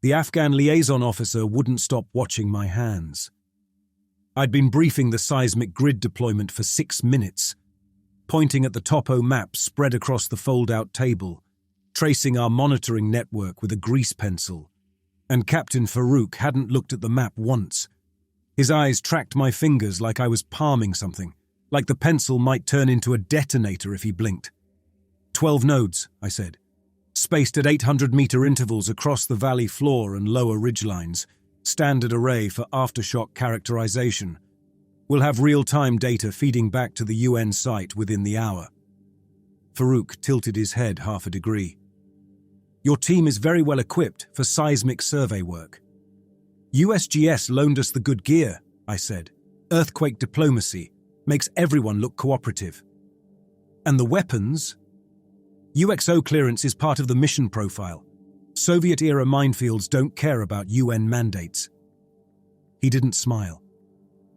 The Afghan liaison officer wouldn't stop watching my hands. I'd been briefing the seismic grid deployment for 6 minutes, pointing at the topo map spread across the fold-out table, tracing our monitoring network with a grease pencil. And Captain Farouk hadn't looked at the map once. His eyes tracked my fingers like I was palming something, like the pencil might turn into a detonator if he blinked. 12 nodes, I said, spaced at 800-meter intervals across the valley floor and lower ridgelines, standard array for aftershock characterization. We'll have real-time data feeding back to the UN site within the hour. Farouk tilted his head half a degree. Your team is very well equipped for seismic survey work. USGS loaned us the good gear, I said. Earthquake diplomacy makes everyone look cooperative. And the weapons? UXO clearance is part of the mission profile. Soviet-era minefields don't care about UN mandates. He didn't smile.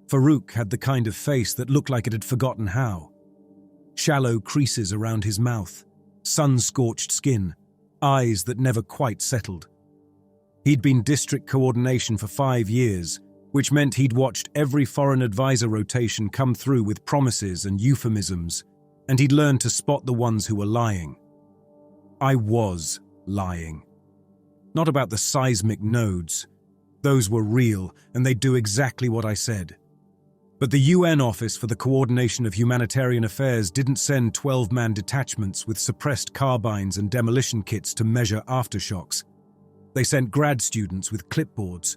Farouk had the kind of face that looked like it had forgotten how. Shallow creases around his mouth, sun-scorched skin, eyes that never quite settled. He'd been district coordination for 5 years, which meant he'd watched every foreign advisor rotation come through with promises and euphemisms, and he'd learned to spot the ones who were lying. I was lying. Not about the seismic nodes. Those were real, and they'd do exactly what I said. But the UN Office for the Coordination of Humanitarian Affairs didn't send 12-man detachments with suppressed carbines and demolition kits to measure aftershocks. They sent grad students with clipboards.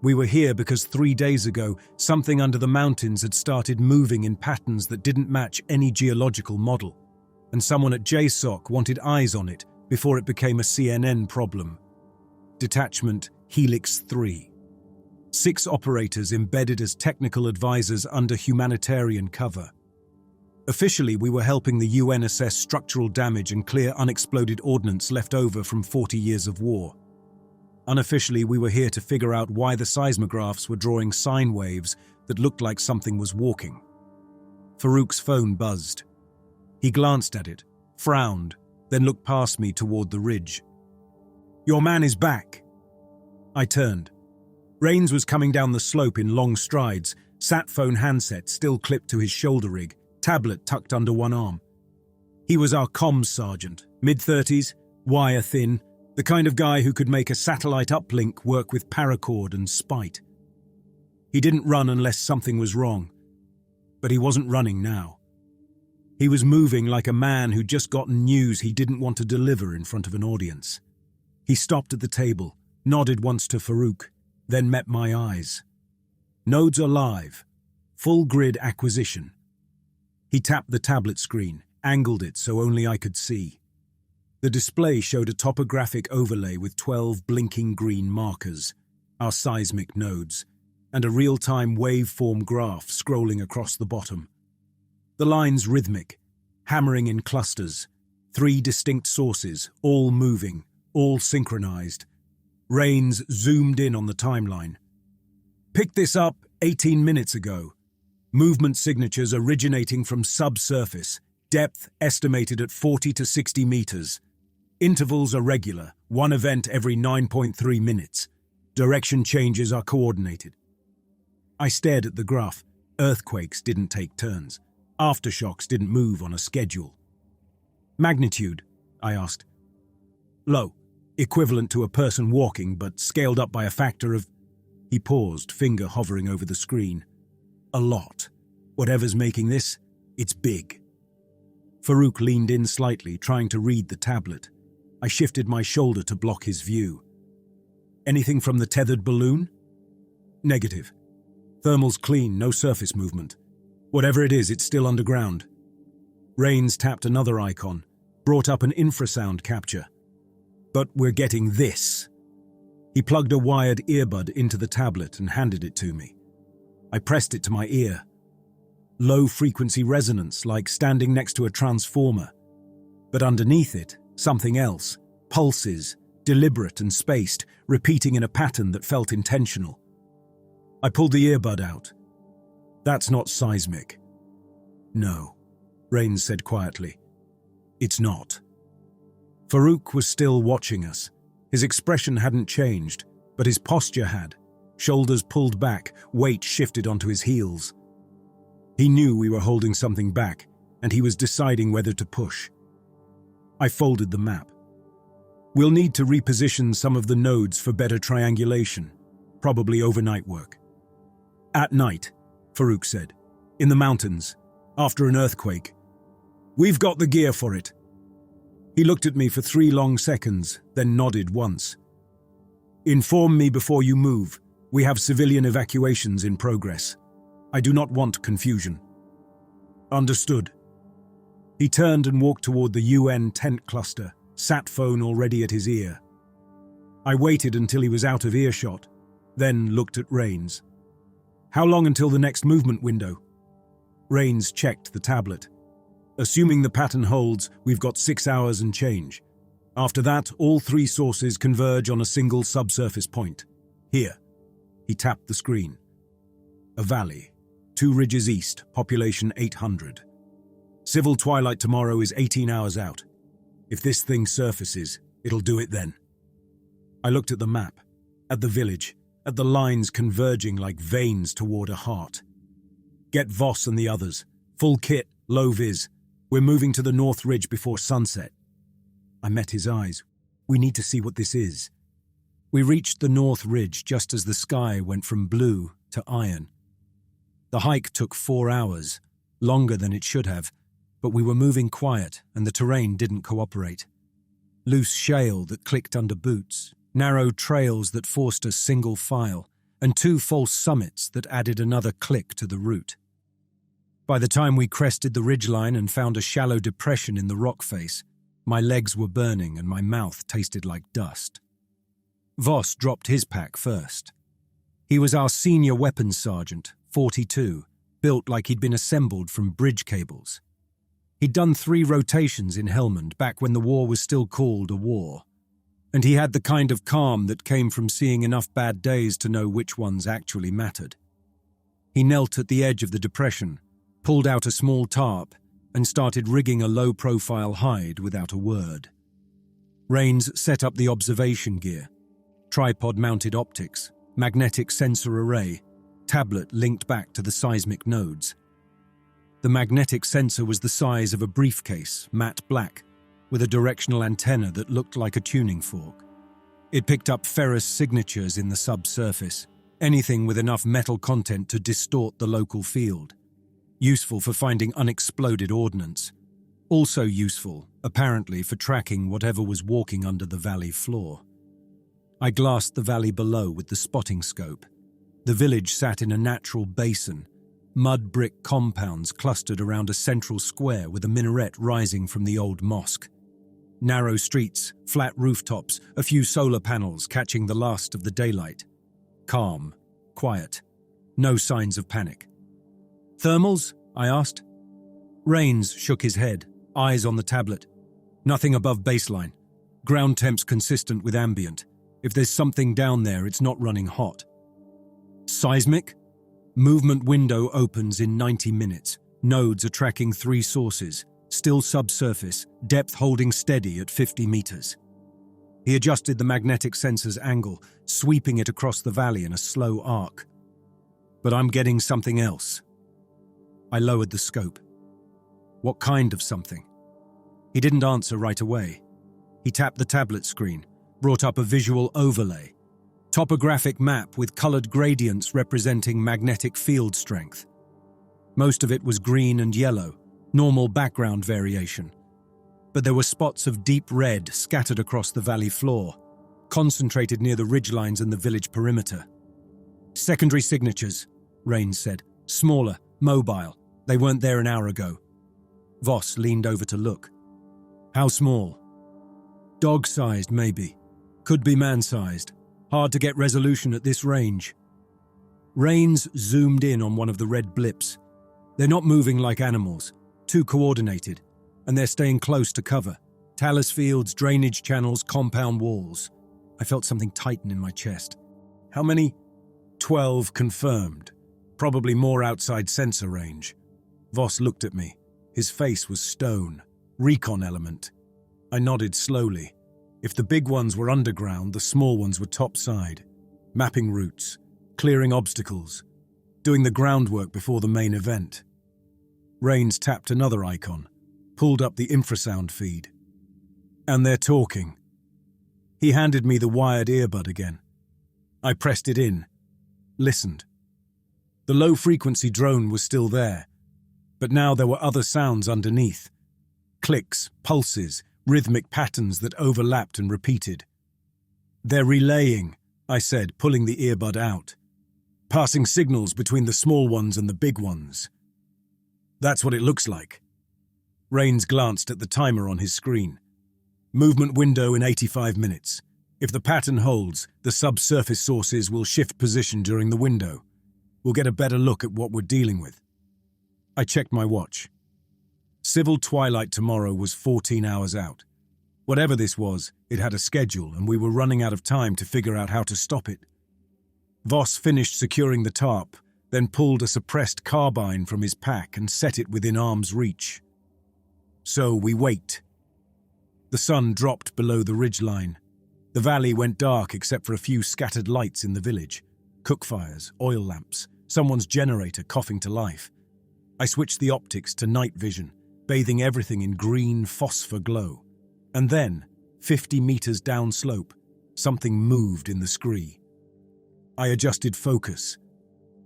We were here because 3 days ago, something under the mountains had started moving in patterns that didn't match any geological model, and someone at JSOC wanted eyes on it before it became a CNN problem. Detachment Helix 3. 6 operators embedded as technical advisors under humanitarian cover. Officially, we were helping the UN assess structural damage and clear unexploded ordnance left over from 40 years of war. Unofficially, we were here to figure out why the seismographs were drawing sine waves that looked like something was walking. Farouk's phone buzzed. He glanced at it, frowned, then looked past me toward the ridge. "Your man is back." I turned. Rains was coming down the slope in long strides, sat phone handset still clipped to his shoulder rig, tablet tucked under one arm. He was our comms sergeant, mid-30s, wire thin, the kind of guy who could make a satellite uplink work with paracord and spite. He didn't run unless something was wrong, but he wasn't running now. He was moving like a man who'd just gotten news he didn't want to deliver in front of an audience. He stopped at the table, nodded once to Farouk, then met my eyes. "Nodes are live. Full grid acquisition." He tapped the tablet screen, angled it so only I could see. The display showed a topographic overlay with 12 blinking green markers, our seismic nodes, and a real-time waveform graph scrolling across the bottom. The lines rhythmic, hammering in clusters, 3 distinct sources, all moving, all synchronized. Rains zoomed in on the timeline. "Picked this up 18 minutes ago. Movement signatures originating from subsurface, depth estimated at 40 to 60 meters. Intervals are regular, 1 event every 9.3 minutes. Direction changes are coordinated." I stared at the graph. Earthquakes didn't take turns. Aftershocks didn't move on a schedule. "Magnitude?" I asked. "Low. Equivalent to a person walking, but scaled up by a factor of..." He paused, finger hovering over the screen. "A lot. Whatever's making this, it's big." Farouk leaned in slightly, trying to read the tablet. I shifted my shoulder to block his view. "Anything from the tethered balloon?" "Negative. Thermal's clean, no surface movement. Whatever it is, it's still underground." Rains tapped another icon, brought up an infrasound capture. "But we're getting this." He plugged a wired earbud into the tablet and handed it to me. I pressed it to my ear. Low-frequency resonance, like standing next to a transformer. But underneath it, something else. Pulses, deliberate and spaced, repeating in a pattern that felt intentional. I pulled the earbud out. "That's not seismic." "No," Rains said quietly. "It's not." Farouk was still watching us, His expression hadn't changed, but his posture had. Shoulders pulled back, weight shifted onto his heels. He knew we were holding something back, and he was deciding whether to push. I folded the map. We'll need to reposition some of the nodes for better triangulation, probably overnight work. At night, Farouk said, in the mountains, after an earthquake. We've got the gear for it. He looked at me for 3 long seconds, then nodded once. Inform me before you move. We have civilian evacuations in progress. I do not want confusion. Understood. He turned and walked toward the UN tent cluster, sat phone already at his ear. I waited until he was out of earshot, then looked at Rains. How long until the next movement window? Rains checked the tablet. Assuming the pattern holds, we've got 6 hours and change. After that, all 3 sources converge on a single subsurface point. Here. He tapped the screen. A valley. 2 ridges east, population 800. Civil twilight tomorrow is 18 hours out. If this thing surfaces, it'll do it then. I looked at the map, at the village, at the lines converging like veins toward a heart. Get Voss and the others. Full kit, low vis. We're moving to the North Ridge before sunset. I met his eyes. We need to see what this is. We reached the North Ridge just as the sky went from blue to iron. The hike took 4 hours, longer than it should have, but we were moving quiet and the terrain didn't cooperate. Loose shale that clicked under boots, narrow trails that forced a single file, and 2 false summits that added another click to the route. By the time we crested the ridgeline and found a shallow depression in the rock face, my legs were burning and my mouth tasted like dust. Voss dropped his pack first. He was our senior weapons sergeant, 42, built like he'd been assembled from bridge cables. He'd done 3 rotations in Helmand back when the war was still called a war, and he had the kind of calm that came from seeing enough bad days to know which ones actually mattered. He knelt at the edge of the depression, pulled out a small tarp, and started rigging a low-profile hide without a word. Rains set up the observation gear, tripod-mounted optics, magnetic sensor array, tablet linked back to the seismic nodes. The magnetic sensor was the size of a briefcase, matte black, with a directional antenna that looked like a tuning fork. It picked up ferrous signatures in the subsurface, anything with enough metal content to distort the local field. Useful for finding unexploded ordnance. Also useful, apparently, for tracking whatever was walking under the valley floor. I glassed the valley below with the spotting scope. The village sat in a natural basin, mud brick compounds clustered around a central square with a minaret rising from the old mosque. Narrow streets, flat rooftops, a few solar panels catching the last of the daylight. Calm, quiet, no signs of panic. Thermals? I asked. Rains shook his head, eyes on the tablet. Nothing above baseline. Ground temps consistent with ambient. If there's something down there, it's not running hot. Seismic? Movement window opens in 90 minutes. Nodes are tracking 3 sources. Still subsurface, depth holding steady at 50 meters. He adjusted the magnetic sensor's angle, sweeping it across the valley in a slow arc. But I'm getting something else. I lowered the scope. What kind of something? He didn't answer right away. He tapped the tablet screen, brought up a visual overlay. Topographic map with colored gradients representing magnetic field strength. Most of it was green and yellow, normal background variation. But there were spots of deep red scattered across the valley floor, concentrated near the ridgelines and the village perimeter. Secondary signatures, Rains said. Smaller, mobile. They weren't there an hour ago. Voss leaned over to look. How small? Dog-sized, maybe. Could be man-sized. Hard to get resolution at this range. Rains zoomed in on one of the red blips. They're not moving like animals, too coordinated, and they're staying close to cover. Talus fields, drainage channels, compound walls. I felt something tighten in my chest. How many? 12 confirmed. Probably more outside sensor range. Voss looked at me. His face was stone. Recon element. I nodded slowly. If the big ones were underground, the small ones were topside, mapping routes, clearing obstacles, doing the groundwork before the main event. Rains tapped another icon, pulled up the infrasound feed. And they're talking. He handed me the wired earbud again. I pressed it in, listened. The low-frequency drone was still there, but now there were other sounds underneath. Clicks, pulses, rhythmic patterns that overlapped and repeated. They're relaying, I said, pulling the earbud out. Passing signals between the small ones and the big ones. That's what it looks like. Rains glanced at the timer on his screen. Movement window in 85 minutes. If the pattern holds, the subsurface sources will shift position during the window. We'll get a better look at what we're dealing with. I checked my watch. Civil twilight tomorrow was 14 hours out. Whatever this was, it had a schedule, and we were running out of time to figure out how to stop it. Voss finished securing the tarp, then pulled a suppressed carbine from his pack and set it within arm's reach. So we wait. The sun dropped below the ridgeline. The valley went dark except for a few scattered lights in the village. Cookfires, oil lamps, someone's generator coughing to life. I switched the optics to night vision, bathing everything in green phosphor glow. And then, 50 meters downslope, something moved in the scree. I adjusted focus.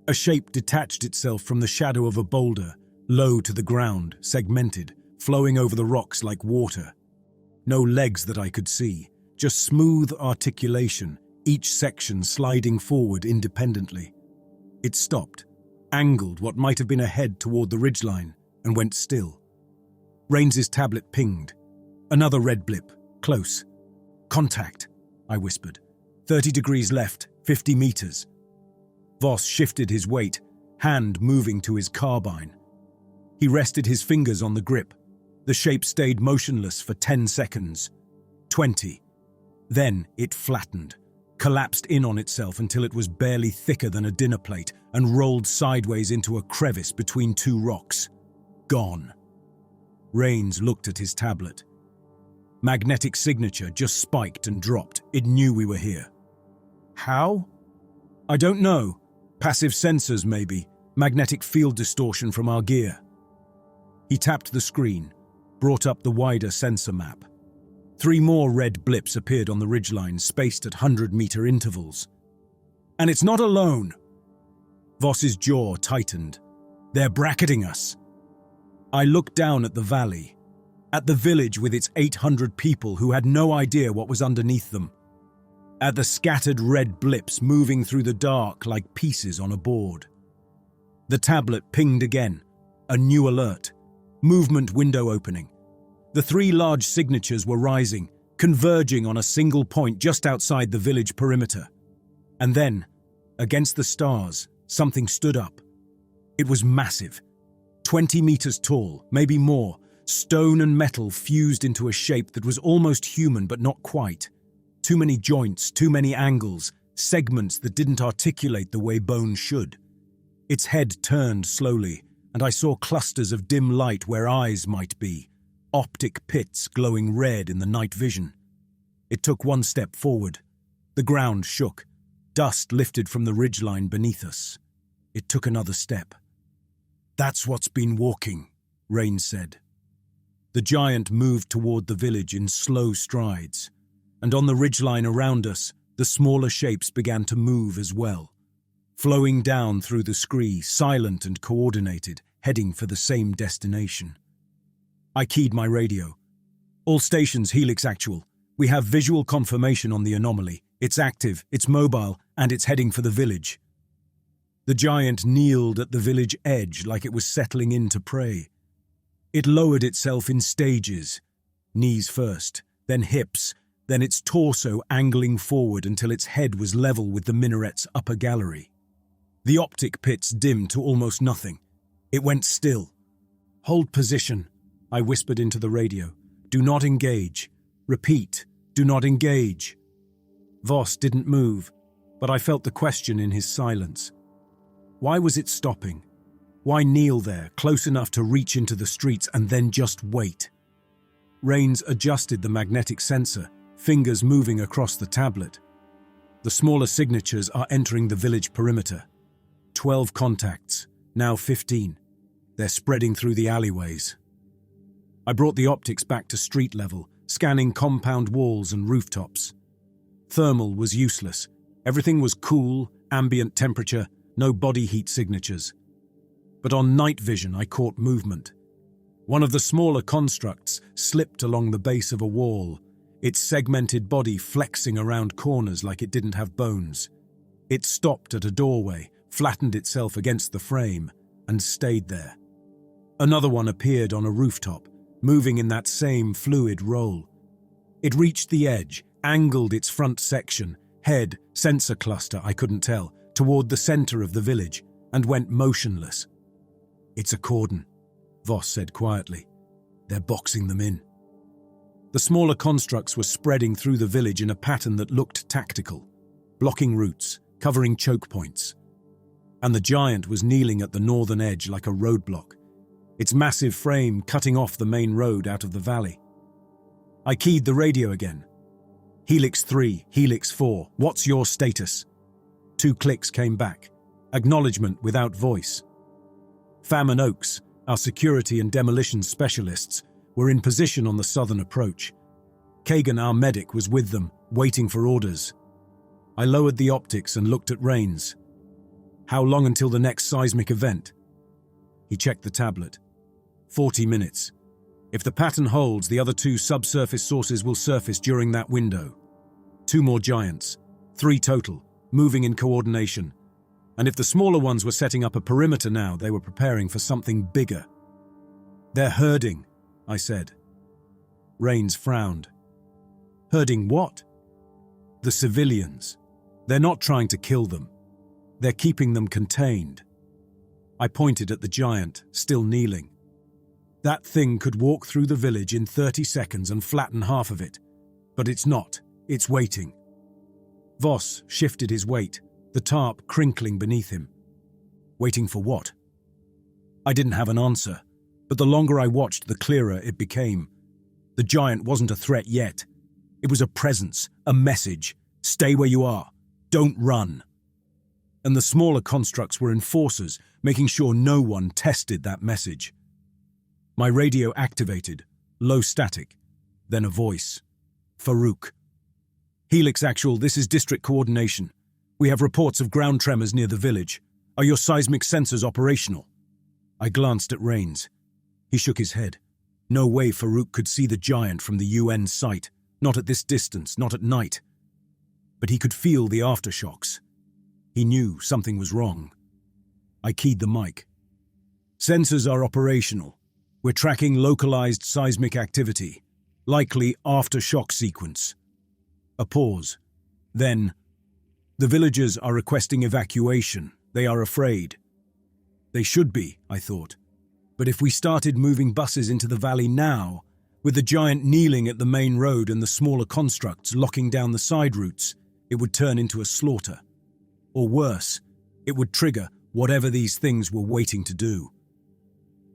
A shape detached itself from the shadow of a boulder, low to the ground, segmented, flowing over the rocks like water. No legs that I could see, just smooth articulation, each section sliding forward independently. It stopped, angled what might have been a head toward the ridgeline, and went still. Rains's tablet pinged. Another red blip, close. Contact, I whispered. 30 degrees left, 50 meters. Voss shifted his weight, hand moving to his carbine. He rested his fingers on the grip. The shape stayed motionless for 10 seconds. 20. Then it flattened, collapsed in on itself until it was barely thicker than a dinner plate and rolled sideways into a crevice between two rocks. Gone. Rains looked at his tablet. Magnetic signature just spiked and dropped. It knew we were here. How? I don't know. Passive sensors, maybe. Magnetic field distortion from our gear. He tapped the screen, brought up the wider sensor map. 3 more red blips appeared on the ridgeline, spaced at 100-meter intervals. And it's not alone. Voss's jaw tightened. They're bracketing us. I looked down at the valley, at the village with its 800 people who had no idea what was underneath them, at the scattered red blips moving through the dark like pieces on a board. The tablet pinged again, a new alert, movement window opening. The 3 large signatures were rising, converging on a single point just outside the village perimeter. And then, against the stars, something stood up. It was massive, 20 meters tall, maybe more, stone and metal fused into a shape that was almost human but not quite. Too many joints, too many angles, segments that didn't articulate the way bone should. Its head turned slowly, and I saw clusters of dim light where eyes might be, optic pits glowing red in the night vision. It took 1 step forward. The ground shook. Dust lifted from the ridgeline beneath us. It took another step. That's what's been walking, Rains said. The giant moved toward the village in slow strides, and on the ridgeline around us, the smaller shapes began to move as well, flowing down through the scree, silent and coordinated, heading for the same destination. I keyed my radio. All stations, Helix Actual. We have visual confirmation on the anomaly. It's active, it's mobile, and it's heading for the village. The giant kneeled at the village edge like it was settling in to pray. It lowered itself in stages, knees first, then hips, then its torso angling forward until its head was level with the minaret's upper gallery. The optic pits dimmed to almost nothing. It went still. Hold position, I whispered into the radio. Do not engage. Repeat, do not engage. Voss didn't move, but I felt the question in his silence. Why was it stopping? Why kneel there, close enough to reach into the streets and then just wait? Rains adjusted the magnetic sensor, fingers moving across the tablet. The smaller signatures are entering the village perimeter. 12 contacts, now 15. They're spreading through the alleyways. I brought the optics back to street level, scanning compound walls and rooftops. Thermal was useless. Everything was cool, ambient temperature, no body heat signatures. But on night vision, I caught movement. One of the smaller constructs slipped along the base of a wall, its segmented body flexing around corners like it didn't have bones. It stopped at a doorway, flattened itself against the frame, and stayed there. Another one appeared on a rooftop, moving in that same fluid roll. It reached the edge, angled its front section, head, sensor cluster, I couldn't tell, toward the center of the village, and went motionless. "It's a cordon," Voss said quietly. "They're boxing them in." The smaller constructs were spreading through the village in a pattern that looked tactical, blocking routes, covering choke points. And the giant was kneeling at the northern edge like a roadblock, its massive frame cutting off the main road out of the valley. I keyed the radio again. "Helix 3, Helix 4, what's your status?" 2 clicks came back, acknowledgement without voice. Pham and Oakes, our security and demolition specialists, were in position on the southern approach. Kagan, our medic, was with them, waiting for orders. I lowered the optics and looked at Rains. "How long until the next seismic event?" He checked the tablet. 40 minutes. If the pattern holds, the other 2 subsurface sources will surface during that window. 2 more giants, 3 total, moving in coordination. And if the smaller ones were setting up a perimeter now, they were preparing for something bigger. "They're herding," I said. Rains frowned. "Herding what?" "The civilians. They're not trying to kill them. They're keeping them contained." I pointed at the giant, still kneeling. "That thing could walk through the village in 30 seconds and flatten half of it. But it's not. It's waiting." Voss shifted his weight, the tarp crinkling beneath him. Waiting for what? I didn't have an answer, but the longer I watched, the clearer it became. The giant wasn't a threat yet. It was a presence, a message. Stay where you are. Don't run. And the smaller constructs were enforcers, making sure no one tested that message. My radio activated, low static, then a voice. "Farouk. Helix Actual, this is district coordination. We have reports of ground tremors near the village. Are your seismic sensors operational?" I glanced at Rains. He shook his head. No way Farouk could see the giant from the UN site, not at this distance, not at night. But he could feel the aftershocks. He knew something was wrong. I keyed the mic. "Sensors are operational. We're tracking localized seismic activity, likely aftershock sequence." A pause. Then, "The villagers are requesting evacuation. They are afraid." They should be, I thought. But if we started moving buses into the valley now, with the giant kneeling at the main road and the smaller constructs locking down the side routes, it would turn into a slaughter. Or worse, it would trigger whatever these things were waiting to do.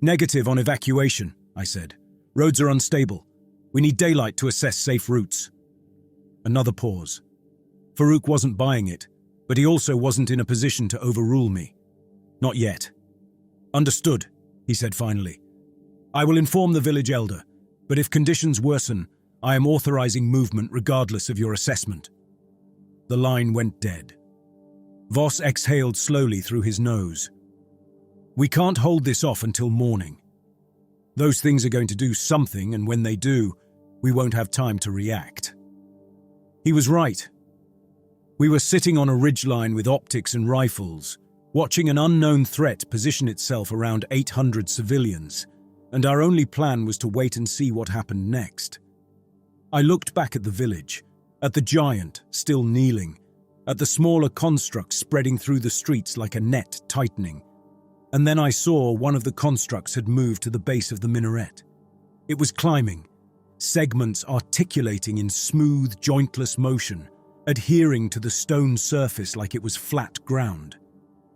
"Negative on evacuation," I said. "Roads are unstable. We need daylight to assess safe routes." Another pause. Farouk wasn't buying it, but he also wasn't in a position to overrule me. "Not yet." "Understood," he said finally. "I will inform the village elder, but if conditions worsen, I am authorizing movement regardless of your assessment." The line went dead. Voss exhaled slowly through his nose. "We can't hold this off until morning. Those things are going to do something, and when they do, we won't have time to react." He was right. We were sitting on a ridgeline with optics and rifles, watching an unknown threat position itself around 800 civilians, and our only plan was to wait and see what happened next. I looked back at the village, at the giant still kneeling, at the smaller constructs spreading through the streets like a net tightening, and then I saw one of the constructs had moved to the base of the minaret. It was climbing, segments articulating in smooth, jointless motion, adhering to the stone surface like it was flat ground.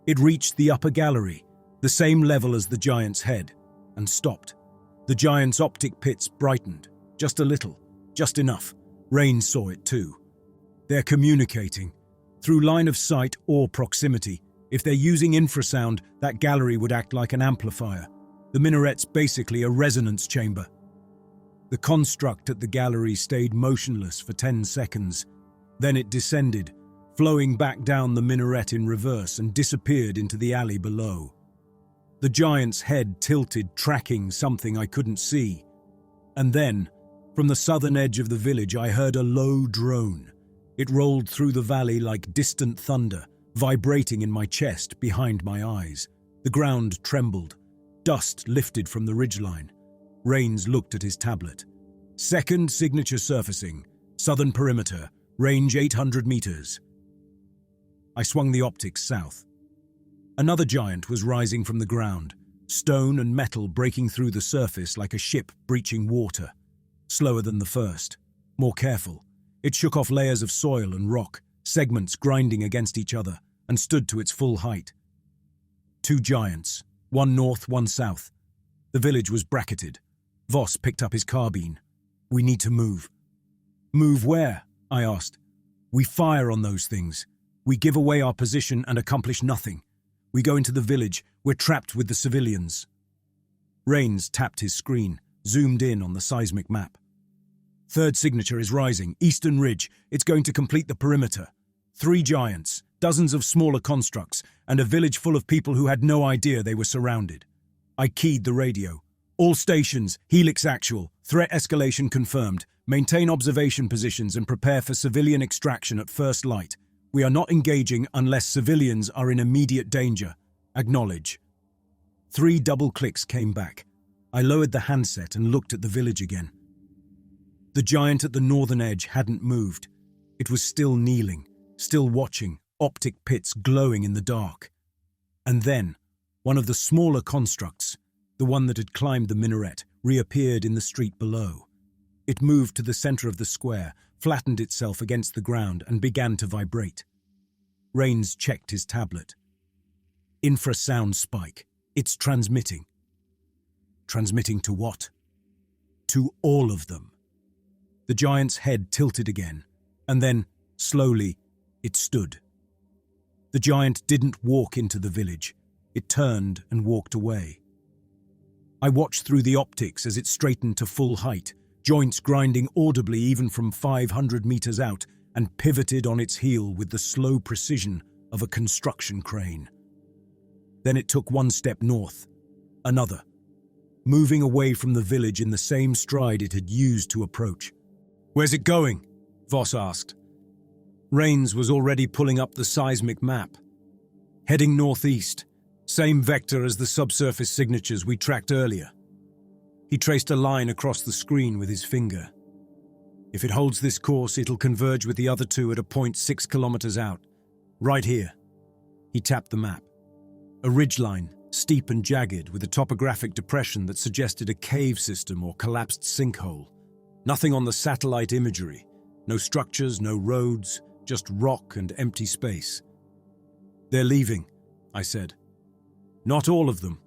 It reached the upper gallery, the same level as the giant's head, and stopped. The giant's optic pits brightened, just a little, just enough, Rain saw it too. They're communicating. Through line of sight or proximity. If they're using infrasound, that gallery would act like an amplifier. The minaret's basically a resonance chamber. The construct at the gallery stayed motionless for 10 seconds. Then it descended, flowing back down the minaret in reverse and disappeared into the alley below. The giant's head tilted, tracking something I couldn't see. And then, from the southern edge of the village, I heard a low drone. It rolled through the valley like distant thunder, vibrating in my chest behind my eyes. The ground trembled. Dust lifted from the ridgeline. Rains looked at his tablet. Second signature surfacing. Southern perimeter. Range 800 meters. I swung the optics south. Another giant was rising from the ground, stone and metal breaking through the surface like a ship breaching water. Slower than the first, more careful. It shook off layers of soil and rock, segments grinding against each other, and stood to its full height. Two giants, one north, one south. The village was bracketed. Voss picked up his carbine. We need to move. Move where? I asked. We fire on those things. We give away our position and accomplish nothing. We go into the village. We're trapped with the civilians. Rains tapped his screen, zoomed in on the seismic map. Third signature is rising, eastern ridge. It's going to complete the perimeter. 3 giants, dozens of smaller constructs, and a village full of people who had no idea they were surrounded. I keyed the radio. All stations, Helix actual, threat escalation confirmed. Maintain observation positions and prepare for civilian extraction at first light. We are not engaging unless civilians are in immediate danger. Acknowledge. 3 double clicks came back. I lowered the handset and looked at the village again. The giant at the northern edge hadn't moved. It was still kneeling, still watching, optic pits glowing in the dark. And then, one of the smaller constructs, the one that had climbed the minaret, reappeared in the street below. It moved to the center of the square, flattened itself against the ground, and began to vibrate. Rains checked his tablet. Infrasound spike. It's transmitting. Transmitting to what? To all of them. The giant's head tilted again, and then, slowly, it stood. The giant didn't walk into the village. It turned and walked away. I watched through the optics as it straightened to full height, joints grinding audibly even from 500 meters out, and pivoted on its heel with the slow precision of a construction crane. Then it took one step north, another, moving away from the village in the same stride it had used to approach. "Where's it going?" Voss asked. Rains was already pulling up the seismic map. Heading northeast, same vector as the subsurface signatures we tracked earlier. He traced a line across the screen with his finger. If it holds this course, it'll converge with the other two at a point 6 kilometers out. Right here. He tapped the map. A ridgeline, steep and jagged, with a topographic depression that suggested a cave system or collapsed sinkhole. Nothing on the satellite imagery. No structures, no roads, just rock and empty space. "They're leaving," I said. "Not all of them."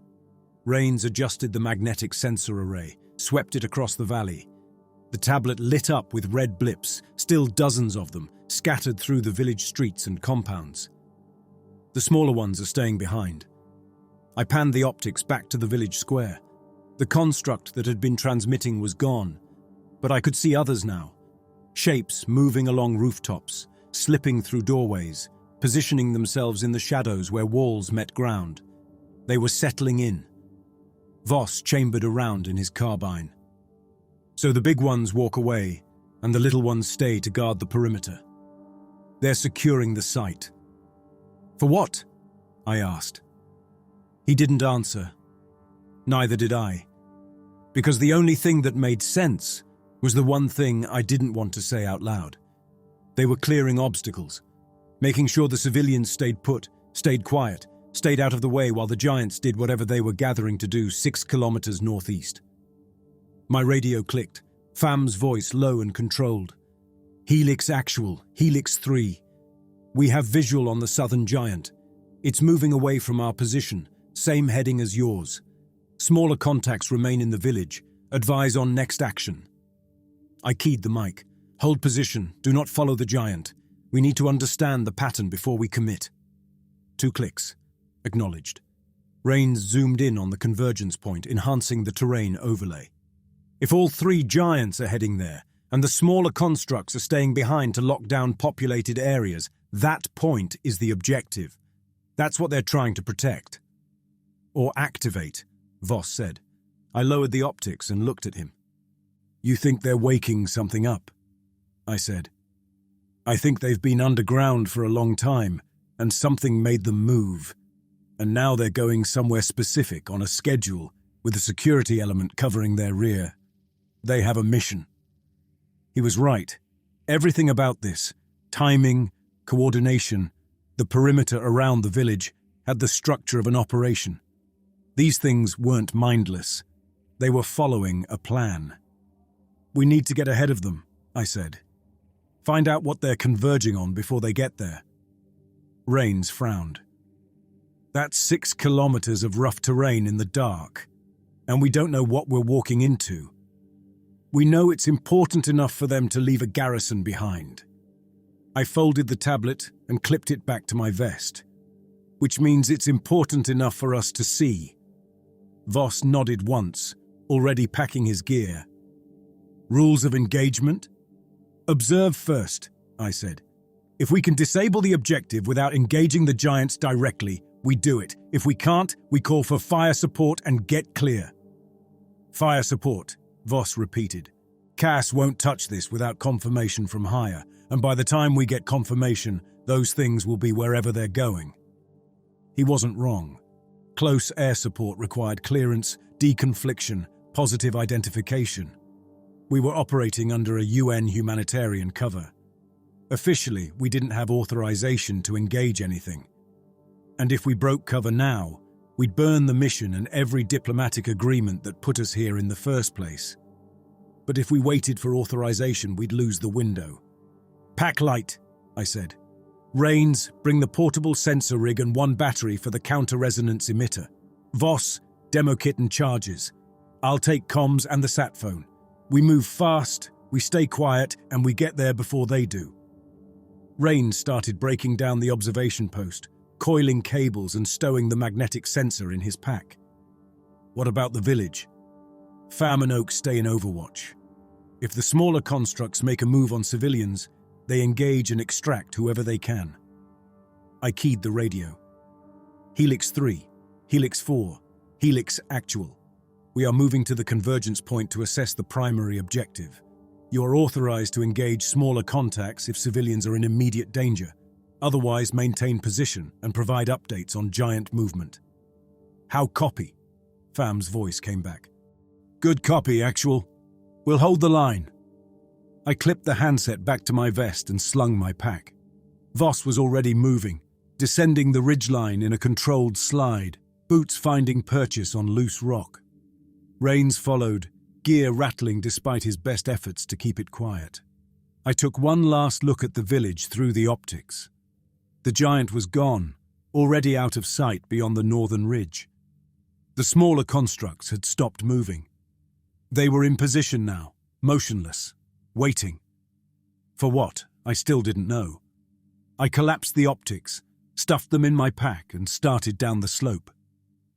Rains adjusted the magnetic sensor array, swept it across the valley. The tablet lit up with red blips, still dozens of them, scattered through the village streets and compounds. The smaller ones are staying behind. I panned the optics back to the village square. The construct that had been transmitting was gone, but I could see others now. Shapes moving along rooftops, slipping through doorways, positioning themselves in the shadows where walls met ground. They were settling in. Voss chambered around in his carbine. So the big ones walk away, and the little ones stay to guard the perimeter. They're securing the site. "For what?" I asked. He didn't answer. Neither did I. Because the only thing that made sense was the one thing I didn't want to say out loud. They were clearing obstacles, making sure the civilians stayed put, stayed quiet, stayed out of the way while the giants did whatever they were gathering to do 6 kilometers northeast. My radio clicked, Fam's voice low and controlled. "Helix actual, Helix 3. We have visual on the southern giant. It's moving away from our position, same heading as yours. Smaller contacts remain in the village. Advise on next action." I keyed the mic. Hold position. Do not follow the giant. We need to understand the pattern before we commit. 2 clicks. Acknowledged. Rains zoomed in on the convergence point, enhancing the terrain overlay. If all 3 giants are heading there, and the smaller constructs are staying behind to lock down populated areas, that point is the objective. That's what they're trying to protect. Or activate, Voss said. I lowered the optics and looked at him. You think they're waking something up? I said. I think they've been underground for a long time, and something made them move. And now they're going somewhere specific on a schedule with a security element covering their rear. They have a mission. He was right. Everything about this, timing, coordination, the perimeter around the village, had the structure of an operation. These things weren't mindless. They were following a plan. We need to get ahead of them, I said. Find out what they're converging on before they get there. Rains frowned. That's 6 kilometers of rough terrain in the dark, and we don't know what we're walking into. We know it's important enough for them to leave a garrison behind. I folded the tablet and clipped it back to my vest, which means it's important enough for us to see. Voss nodded once, already packing his gear. Rules of engagement? Observe first, I said. If we can disable the objective without engaging the giants directly, we do it. If we can't, we call for fire support and get clear. Fire support, Voss repeated. Cass won't touch this without confirmation from higher, and by the time we get confirmation, those things will be wherever they're going. He wasn't wrong. Close air support required clearance, deconfliction, positive identification. We were operating under a UN humanitarian cover. Officially, we didn't have authorization to engage anything. And if we broke cover now, we'd burn the mission and every diplomatic agreement that put us here in the first place. But if we waited for authorization, we'd lose the window. Pack light, I said. Rains, bring the portable sensor rig and 1 battery for the counter-resonance emitter. Voss, demo kit and charges. I'll take comms and the sat phone. We move fast, we stay quiet, and we get there before they do. Rains started breaking down the observation post, coiling cables and stowing the magnetic sensor in his pack. What about the village? Fam and Oak stay in Overwatch. If the smaller constructs make a move on civilians, they engage and extract whoever they can. I keyed the radio. Helix 3, Helix 4, Helix Actual. We are moving to the convergence point to assess the primary objective. You are authorized to engage smaller contacts if civilians are in immediate danger. Otherwise, maintain position and provide updates on giant movement. How copy? Fam's voice came back. Good copy, Actual. We'll hold the line. I clipped the handset back to my vest and slung my pack. Voss was already moving, descending the ridgeline in a controlled slide, boots finding purchase on loose rock. Rains followed, gear rattling despite his best efforts to keep it quiet. I took one last look at the village through the optics. The giant was gone, already out of sight beyond the northern ridge. The smaller constructs had stopped moving. They were in position now, motionless, waiting. For what? I still didn't know. I collapsed the optics, stuffed them in my pack, and started down the slope.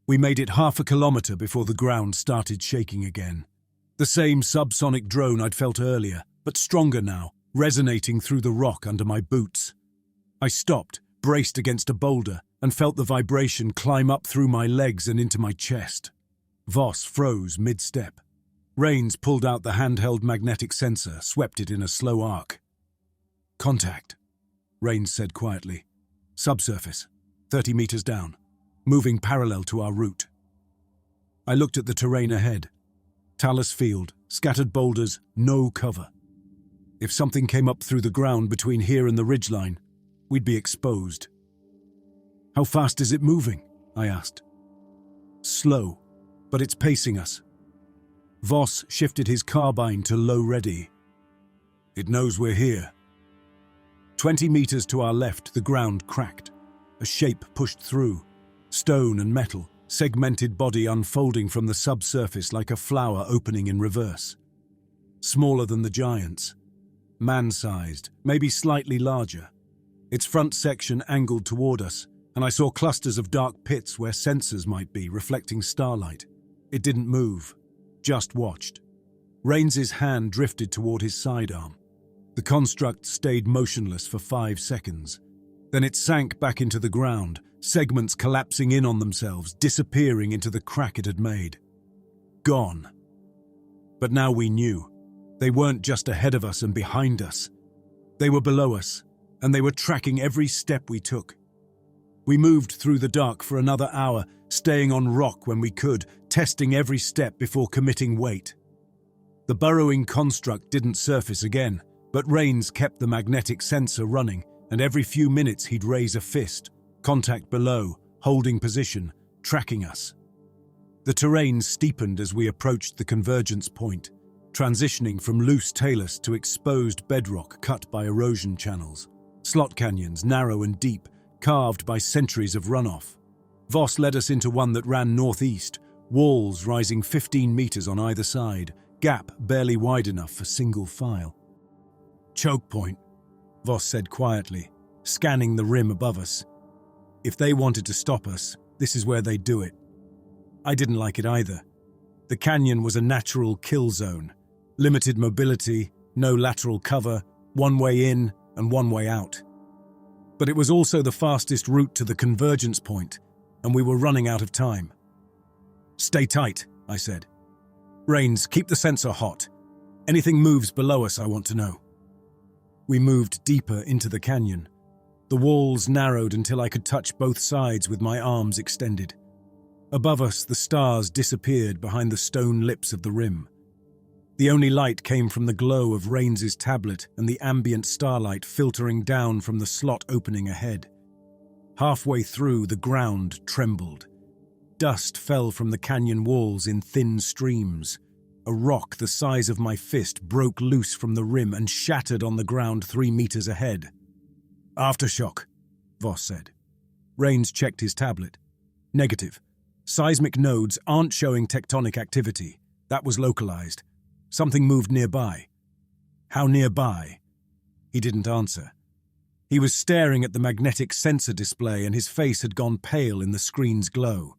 We made it 1/2 kilometer before the ground started shaking again. The same subsonic drone I'd felt earlier, but stronger now, resonating through the rock under my boots. I stopped, braced against a boulder, and felt the vibration climb up through my legs and into my chest. Voss froze mid-step. Rains pulled out the handheld magnetic sensor, swept it in a slow arc. Contact, Rains said quietly. Subsurface, 30 meters down, moving parallel to our route. I looked at the terrain ahead. Talus field, scattered boulders, no cover. If something came up through the ground between here and the ridgeline, we'd be exposed. How fast is it moving? I asked. Slow, but it's pacing us. Voss shifted his carbine to low ready. It knows we're here. 20 meters to our left, the ground cracked. A shape pushed through. Stone and metal, segmented body unfolding from the subsurface like a flower opening in reverse. Smaller than the giants. man-sized, maybe slightly larger. Its front section angled toward us, and I saw clusters of dark pits where sensors might be, reflecting starlight. It didn't move, just watched. Rains's hand drifted toward his sidearm. The construct stayed motionless for 5 seconds. Then it sank back into the ground, segments collapsing in on themselves, disappearing into the crack it had made. Gone. But now we knew. They weren't just ahead of us and behind us. They were below us, and they were tracking every step we took. We moved through the dark for another hour, staying on rock when we could, testing every step before committing weight. The burrowing construct didn't surface again, but Rains kept the magnetic sensor running, and every few minutes he'd raise a fist, contact below, holding position, tracking us. The terrain steepened as we approached the convergence point, transitioning from loose talus to exposed bedrock cut by erosion channels, slot canyons narrow and deep, carved by centuries of runoff. Voss led us into one that ran northeast, walls rising 15 meters on either side, gap barely wide enough for single file. "Choke point," Voss said quietly, scanning the rim above us. "If they wanted to stop us, this is where they'd do it." I didn't like it either. The canyon was a natural kill zone. Limited mobility, no lateral cover, one way in and one way out. But it was also the fastest route to the convergence point, and we were running out of time. "Stay tight," I said. "Rains, keep the sensor hot. Anything moves below us, I want to know." We moved deeper into the canyon. The walls narrowed until I could touch both sides with my arms extended. Above us, the stars disappeared behind the stone lips of the rim. The only light came from the glow of Rains's tablet and the ambient starlight filtering down from the slot opening ahead. Halfway through, the ground trembled. Dust fell from the canyon walls in thin streams. A rock the size of my fist broke loose from the rim and shattered on the ground 3 meters ahead. "Aftershock," Voss said. Rains checked his tablet. "Negative. Seismic nodes aren't showing tectonic activity. That was localized. Something moved nearby." "How nearby?" He didn't answer. He was staring at the magnetic sensor display and his face had gone pale in the screen's glow.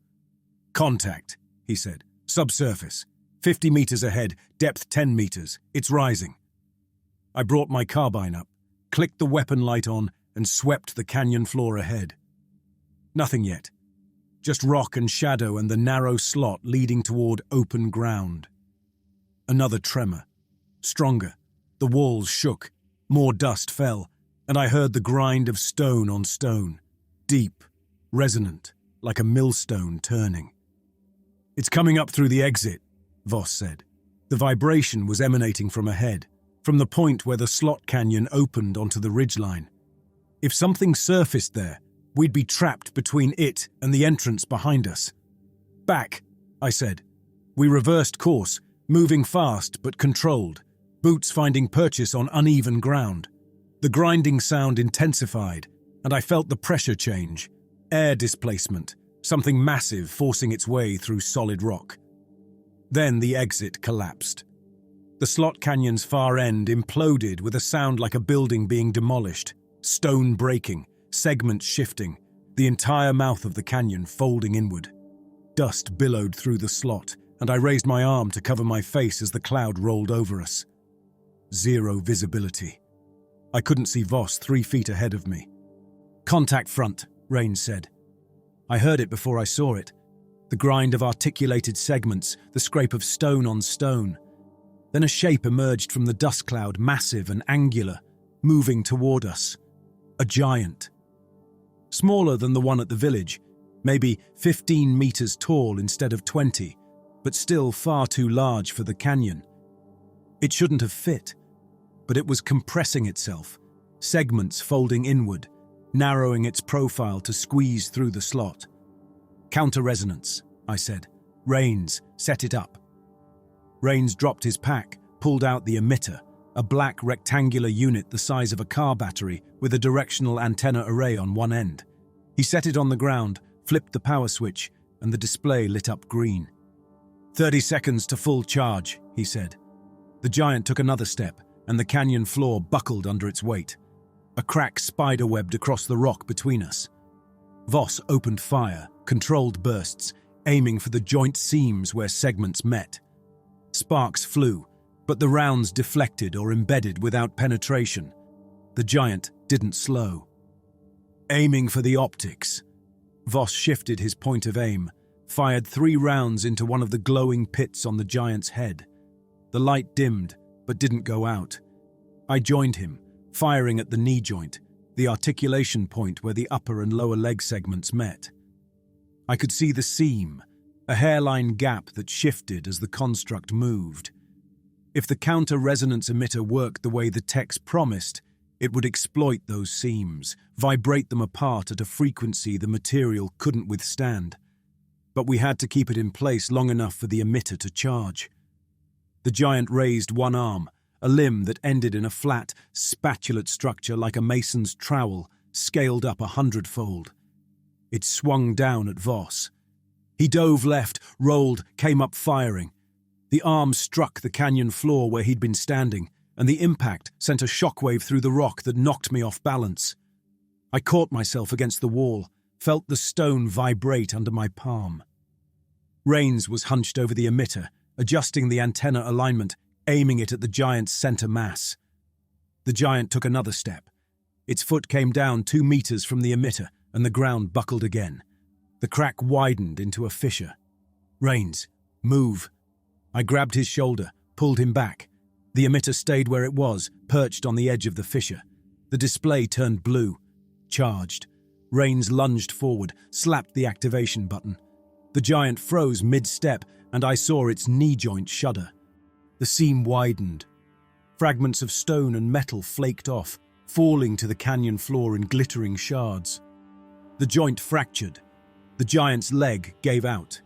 "Contact," he said. "Subsurface. 50 meters ahead, depth 10 meters. It's rising." I brought my carbine up, clicked the weapon light on, and swept the canyon floor ahead. Nothing yet. Just rock and shadow and the narrow slot leading toward open ground. Another tremor. Stronger. The walls shook. More dust fell, and I heard the grind of stone on stone. Deep, resonant, like a millstone turning. "It's coming up through the exit," Voss said. The vibration was emanating from ahead, from the point where the slot canyon opened onto the ridgeline. If something surfaced there, we'd be trapped between it and the entrance behind us. "Back," I said. We reversed course, moving fast but controlled, boots finding purchase on uneven ground. The grinding sound intensified, and I felt the pressure change. Air displacement, something massive forcing its way through solid rock. Then the exit collapsed. The slot canyon's far end imploded with a sound like a building being demolished, stone breaking, segments shifting, the entire mouth of the canyon folding inward. Dust billowed through the slot, and I raised my arm to cover my face as the cloud rolled over us. Zero visibility. I couldn't see Voss 3 feet ahead of me. "Contact front," Rains said. I heard it before I saw it. The grind of articulated segments, the scrape of stone on stone. Then a shape emerged from the dust cloud, massive and angular, moving toward us. A giant. Smaller than the one at the village, maybe 15 meters tall instead of 20, but still far too large for the canyon. It shouldn't have fit, but it was compressing itself, segments folding inward, narrowing its profile to squeeze through the slot. "Counter-resonance," I said. "Rains, set it up." Rains dropped his pack, pulled out the emitter, a black rectangular unit the size of a car battery with a directional antenna array on one end. He set it on the ground, flipped the power switch, and the display lit up green. 30 seconds to full charge, he said. The giant took another step, and the canyon floor buckled under its weight. A crack spiderwebbed across the rock between us. Voss opened fire, controlled bursts, aiming for the joint seams where segments met. Sparks flew, but the rounds deflected or embedded without penetration. The giant didn't slow. Aiming for the optics. Voss shifted his point of aim, fired 3 rounds into one of the glowing pits on the giant's head. The light dimmed, but didn't go out. I joined him, firing at the knee joint, the articulation point where the upper and lower leg segments met. I could see the seam, a hairline gap that shifted as the construct moved. If the counter-resonance emitter worked the way the text promised, it would exploit those seams, vibrate them apart at a frequency the material couldn't withstand. But we had to keep it in place long enough for the emitter to charge. The giant raised one arm, a limb that ended in a flat, spatulate structure like a mason's trowel, scaled up 100-fold. It swung down at Voss. He dove left, rolled, came up firing. The arm struck the canyon floor where he'd been standing, and the impact sent a shockwave through the rock that knocked me off balance. I caught myself against the wall, felt the stone vibrate under my palm. Rains was hunched over the emitter, adjusting the antenna alignment, aiming it at the giant's center mass. The giant took another step. Its foot came down 2 meters from the emitter, and the ground buckled again. The crack widened into a fissure. Rains, move. I grabbed his shoulder, pulled him back. The emitter stayed where it was, perched on the edge of the fissure. The display turned blue, charged. Rains lunged forward, slapped the activation button. The giant froze mid-step, and I saw its knee joint shudder. The seam widened. Fragments of stone and metal flaked off, falling to the canyon floor in glittering shards. The joint fractured. The giant's leg gave out.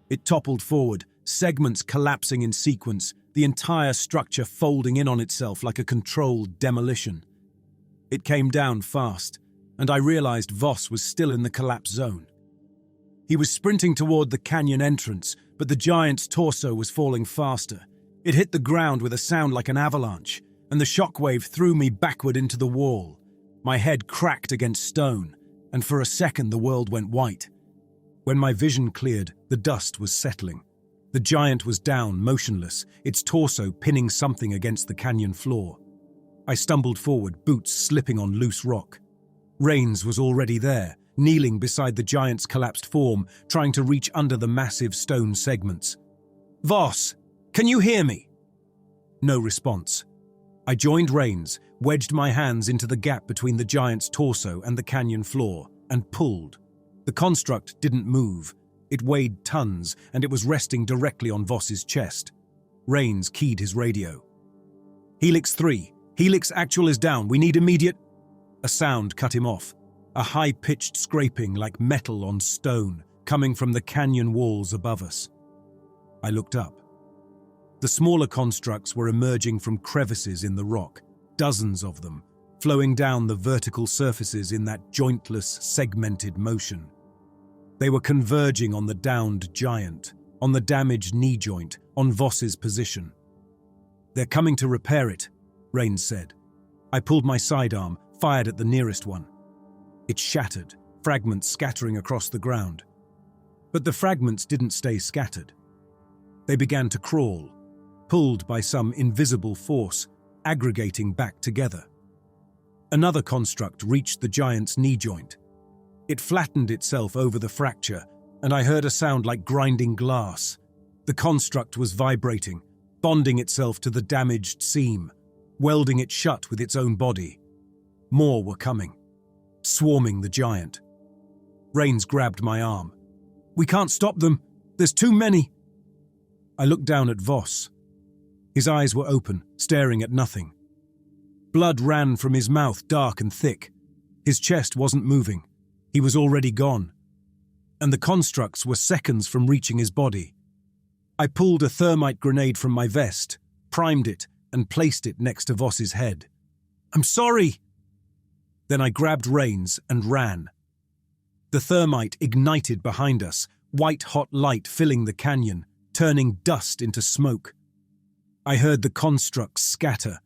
It toppled forward, segments collapsing in sequence, the entire structure folding in on itself like a controlled demolition. It came down fast, and I realized Voss was still in the collapse zone. He was sprinting toward the canyon entrance, but the giant's torso was falling faster. It hit the ground with a sound like an avalanche, and the shockwave threw me backward into the wall. My head cracked against stone, and for a second the world went white. When my vision cleared, the dust was settling. The giant was down, motionless, its torso pinning something against the canyon floor. I stumbled forward, boots slipping on loose rock. Rains was already there, kneeling beside the giant's collapsed form, trying to reach under the massive stone segments. "Voss, can you hear me?" No response. I joined Rains, wedged my hands into the gap between the giant's torso and the canyon floor, and pulled. The construct didn't move. It weighed tons, and it was resting directly on Voss's chest. Rains keyed his radio. "Helix 3. Helix actual is down. We need immediate—" A sound cut him off. A high-pitched scraping like metal on stone, coming from the canyon walls above us. I looked up. The smaller constructs were emerging from crevices in the rock, dozens of them, flowing down the vertical surfaces in that jointless, segmented motion. They were converging on the downed giant, on the damaged knee joint, on Voss's position. "They're coming to repair it," Rains said. I pulled my sidearm, fired at the nearest one. It shattered, fragments scattering across the ground. But the fragments didn't stay scattered. They began to crawl, pulled by some invisible force, aggregating back together. Another construct reached the giant's knee joint. It flattened itself over the fracture, and I heard a sound like grinding glass. The construct was vibrating, bonding itself to the damaged seam, welding it shut with its own body. More were coming, swarming the giant. Rains grabbed my arm. "We can't stop them. There's too many." I looked down at Voss. His eyes were open, staring at nothing. Blood ran from his mouth, dark and thick. His chest wasn't moving. He was already gone. And the constructs were seconds from reaching his body. I pulled a thermite grenade from my vest, primed it, and placed it next to Voss's head. "I'm sorry!" Then I grabbed Rains and ran. The thermite ignited behind us, white-hot light filling the canyon, turning dust into smoke. I heard the constructs scatter,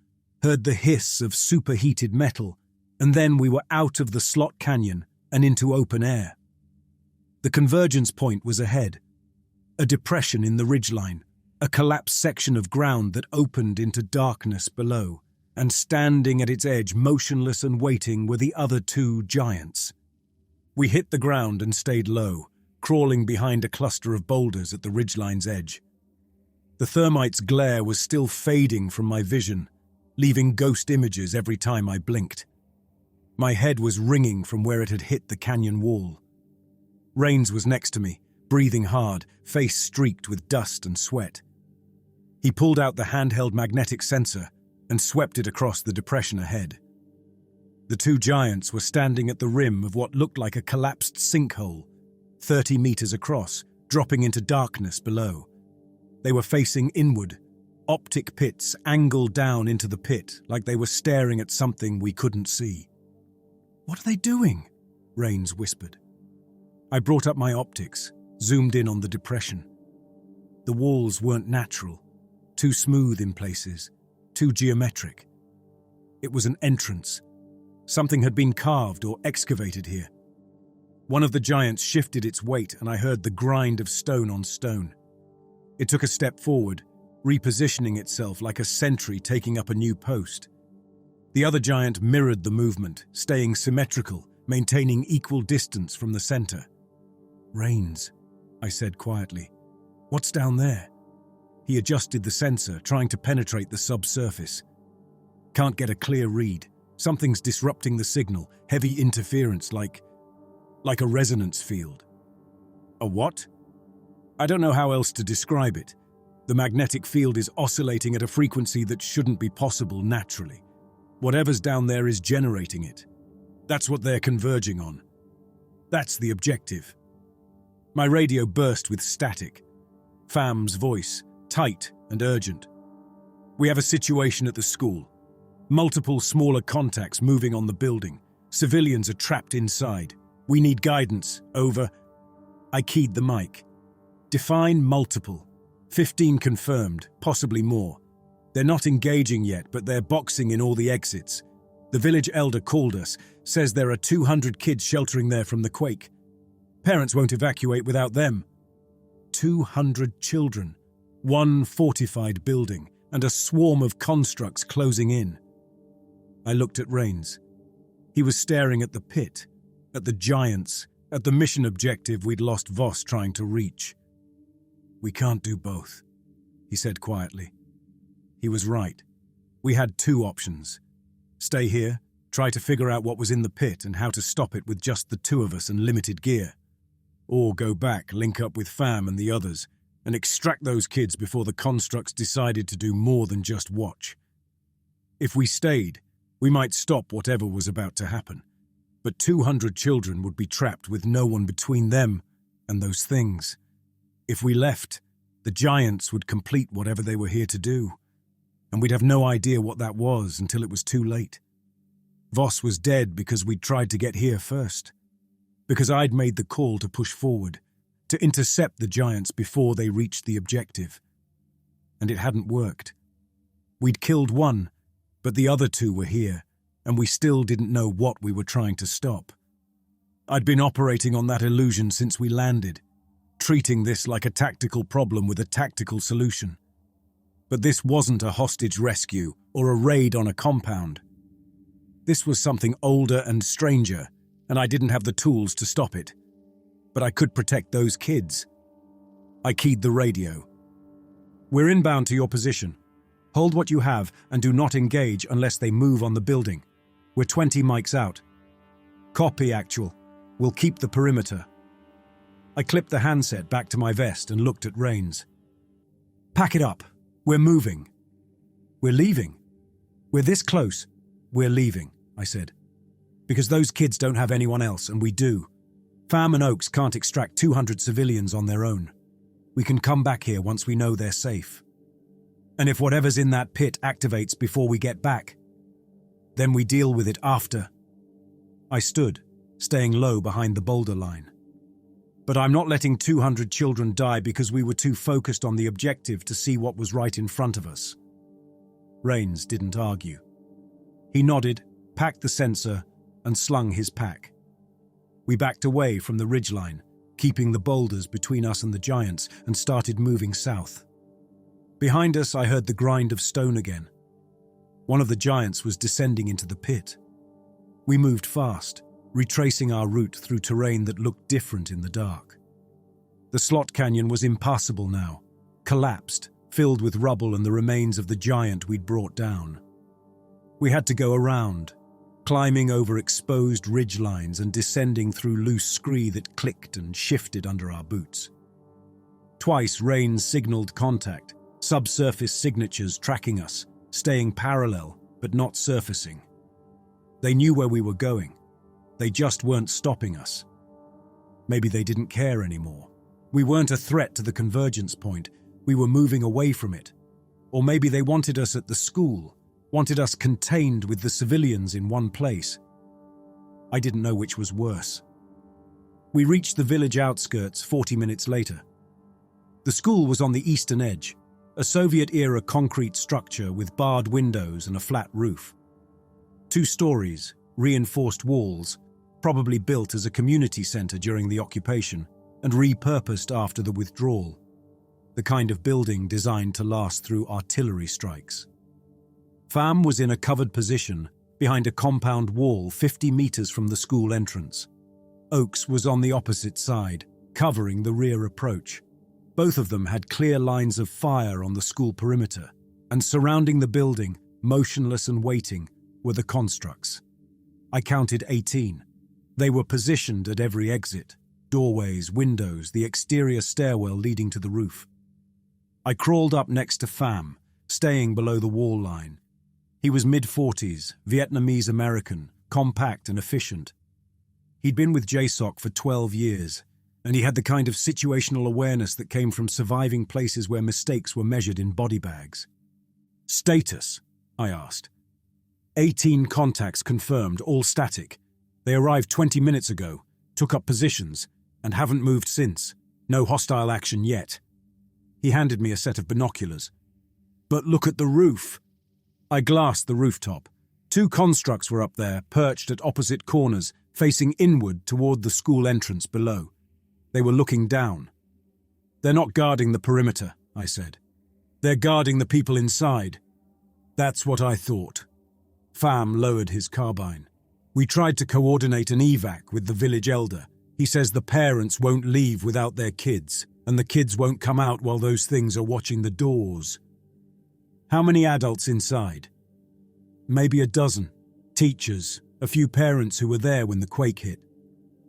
heard the hiss of superheated metal, and then we were out of the slot canyon and into open air. The convergence point was ahead, a depression in the ridgeline, a collapsed section of ground that opened into darkness below, and standing at its edge, motionless and waiting, were the other two giants. We hit the ground and stayed low, crawling behind a cluster of boulders at the ridgeline's edge. The thermite's glare was still fading from my vision, leaving ghost images every time I blinked. My head was ringing from where it had hit the canyon wall. Rains was next to me, breathing hard, face streaked with dust and sweat. He pulled out the handheld magnetic sensor and swept it across the depression ahead. The two giants were standing at the rim of what looked like a collapsed sinkhole, 30 meters across, dropping into darkness below. They were facing inward, optic pits angled down into the pit like they were staring at something we couldn't see. "What are they doing?" Rains whispered. I brought up my optics, zoomed in on the depression. The walls weren't natural, too smooth in places, too geometric. It was an entrance. Something had been carved or excavated here. One of the giants shifted its weight and I heard the grind of stone on stone. It took a step forward, repositioning itself like a sentry taking up a new post. The other giant mirrored the movement, staying symmetrical, maintaining equal distance from the center. "Rains," I said quietly. "What's down there?" He adjusted the sensor, trying to penetrate the subsurface. "Can't get a clear read. Something's disrupting the signal, heavy interference like a resonance field." "A what?" "I don't know how else to describe it. The magnetic field is oscillating at a frequency that shouldn't be possible naturally. Whatever's down there is generating it. That's what they're converging on. That's the objective." My radio burst with static. Fam's voice, tight and urgent. "We have a situation at the school. Multiple smaller contacts moving on the building. Civilians are trapped inside. We need guidance. Over." I keyed the mic. "Define multiple. 15 confirmed, possibly more. They're not engaging yet, but they're boxing in all the exits. The village elder called us, says there are 200 kids sheltering there from the quake. Parents won't evacuate without them." 200 children, one fortified building, and a swarm of constructs closing in. I looked at Rains. He was staring at the pit, at the giants, at the mission objective we'd lost Voss trying to reach. "We can't do both," he said quietly. He was right. We had two options. Stay here, try to figure out what was in the pit and how to stop it with just the two of us and limited gear. Or go back, link up with Fam and the others, and extract those kids before the constructs decided to do more than just watch. If we stayed, we might stop whatever was about to happen. But 200 children would be trapped with no one between them and those things. If we left, the giants would complete whatever they were here to do, and we'd have no idea what that was until it was too late. Voss was dead because we'd tried to get here first. Because I'd made the call to push forward, to intercept the giants before they reached the objective. And it hadn't worked. We'd killed one, but the other two were here, and we still didn't know what we were trying to stop. I'd been operating on that illusion since we landed, treating this like a tactical problem with a tactical solution. But this wasn't a hostage rescue or a raid on a compound. This was something older and stranger, and I didn't have the tools to stop it. But I could protect those kids. I keyed the radio. "We're inbound to your position. Hold what you have and do not engage unless they move on the building. We're 20 mics out." "Copy, actual. We'll keep the perimeter." I clipped the handset back to my vest and looked at Rains. "Pack it up. We're moving." "We're leaving." "We're this close." "We're leaving," I said. "Because those kids don't have anyone else, and we do. Fam and Oaks can't extract 200 civilians on their own. We can come back here once we know they're safe. And if whatever's in that pit activates before we get back, then we deal with it after." I stood, staying low behind the boulder line. "But I'm not letting 200 children die because we were too focused on the objective to see what was right in front of us." Rains didn't argue. He nodded, packed the sensor, and slung his pack. We backed away from the ridgeline, keeping the boulders between us and the giants, and started moving south. Behind us, I heard the grind of stone again. One of the giants was descending into the pit. We moved fast, retracing our route through terrain that looked different in the dark. The slot canyon was impassable now, collapsed, filled with rubble and the remains of the giant we'd brought down. We had to go around, climbing over exposed ridgelines and descending through loose scree that clicked and shifted under our boots. Twice Rain signaled contact, subsurface signatures tracking us, staying parallel but not surfacing. They knew where we were going. They just weren't stopping us. Maybe they didn't care anymore. We weren't a threat to the convergence point. We were moving away from it. Or maybe they wanted us at the school, wanted us contained with the civilians in one place. I didn't know which was worse. We reached the village outskirts 40 minutes later. The school was on the eastern edge, a Soviet-era concrete structure with barred windows and a flat roof. 2 stories, reinforced walls, probably built as a community center during the occupation and repurposed after the withdrawal, the kind of building designed to last through artillery strikes. Pham was in a covered position behind a compound wall 50 meters from the school entrance. Oakes was on the opposite side, covering the rear approach. Both of them had clear lines of fire on the school perimeter, and surrounding the building, motionless and waiting, were the constructs. I counted 18. They were positioned at every exit, doorways, windows, the exterior stairwell leading to the roof. I crawled up next to Pham, staying below the wall line. He was mid-40s, Vietnamese-American, compact and efficient. He'd been with JSOC for 12 years, and he had the kind of situational awareness that came from surviving places where mistakes were measured in body bags. "Status?" I asked. 18 contacts confirmed, all static. They arrived 20 minutes ago, took up positions, and haven't moved since. No hostile action yet. He handed me a set of binoculars. "But look at the roof." I glassed the rooftop. 2 constructs were up there, perched at opposite corners, facing inward toward the school entrance below. They were looking down. "They're not guarding the perimeter," I said. "They're guarding the people inside." "That's what I thought." Pham lowered his carbine. "We tried to coordinate an evac with the village elder. He says the parents won't leave without their kids, and the kids won't come out while those things are watching the doors." "How many adults inside?" "Maybe a dozen. Teachers, a few parents who were there when the quake hit.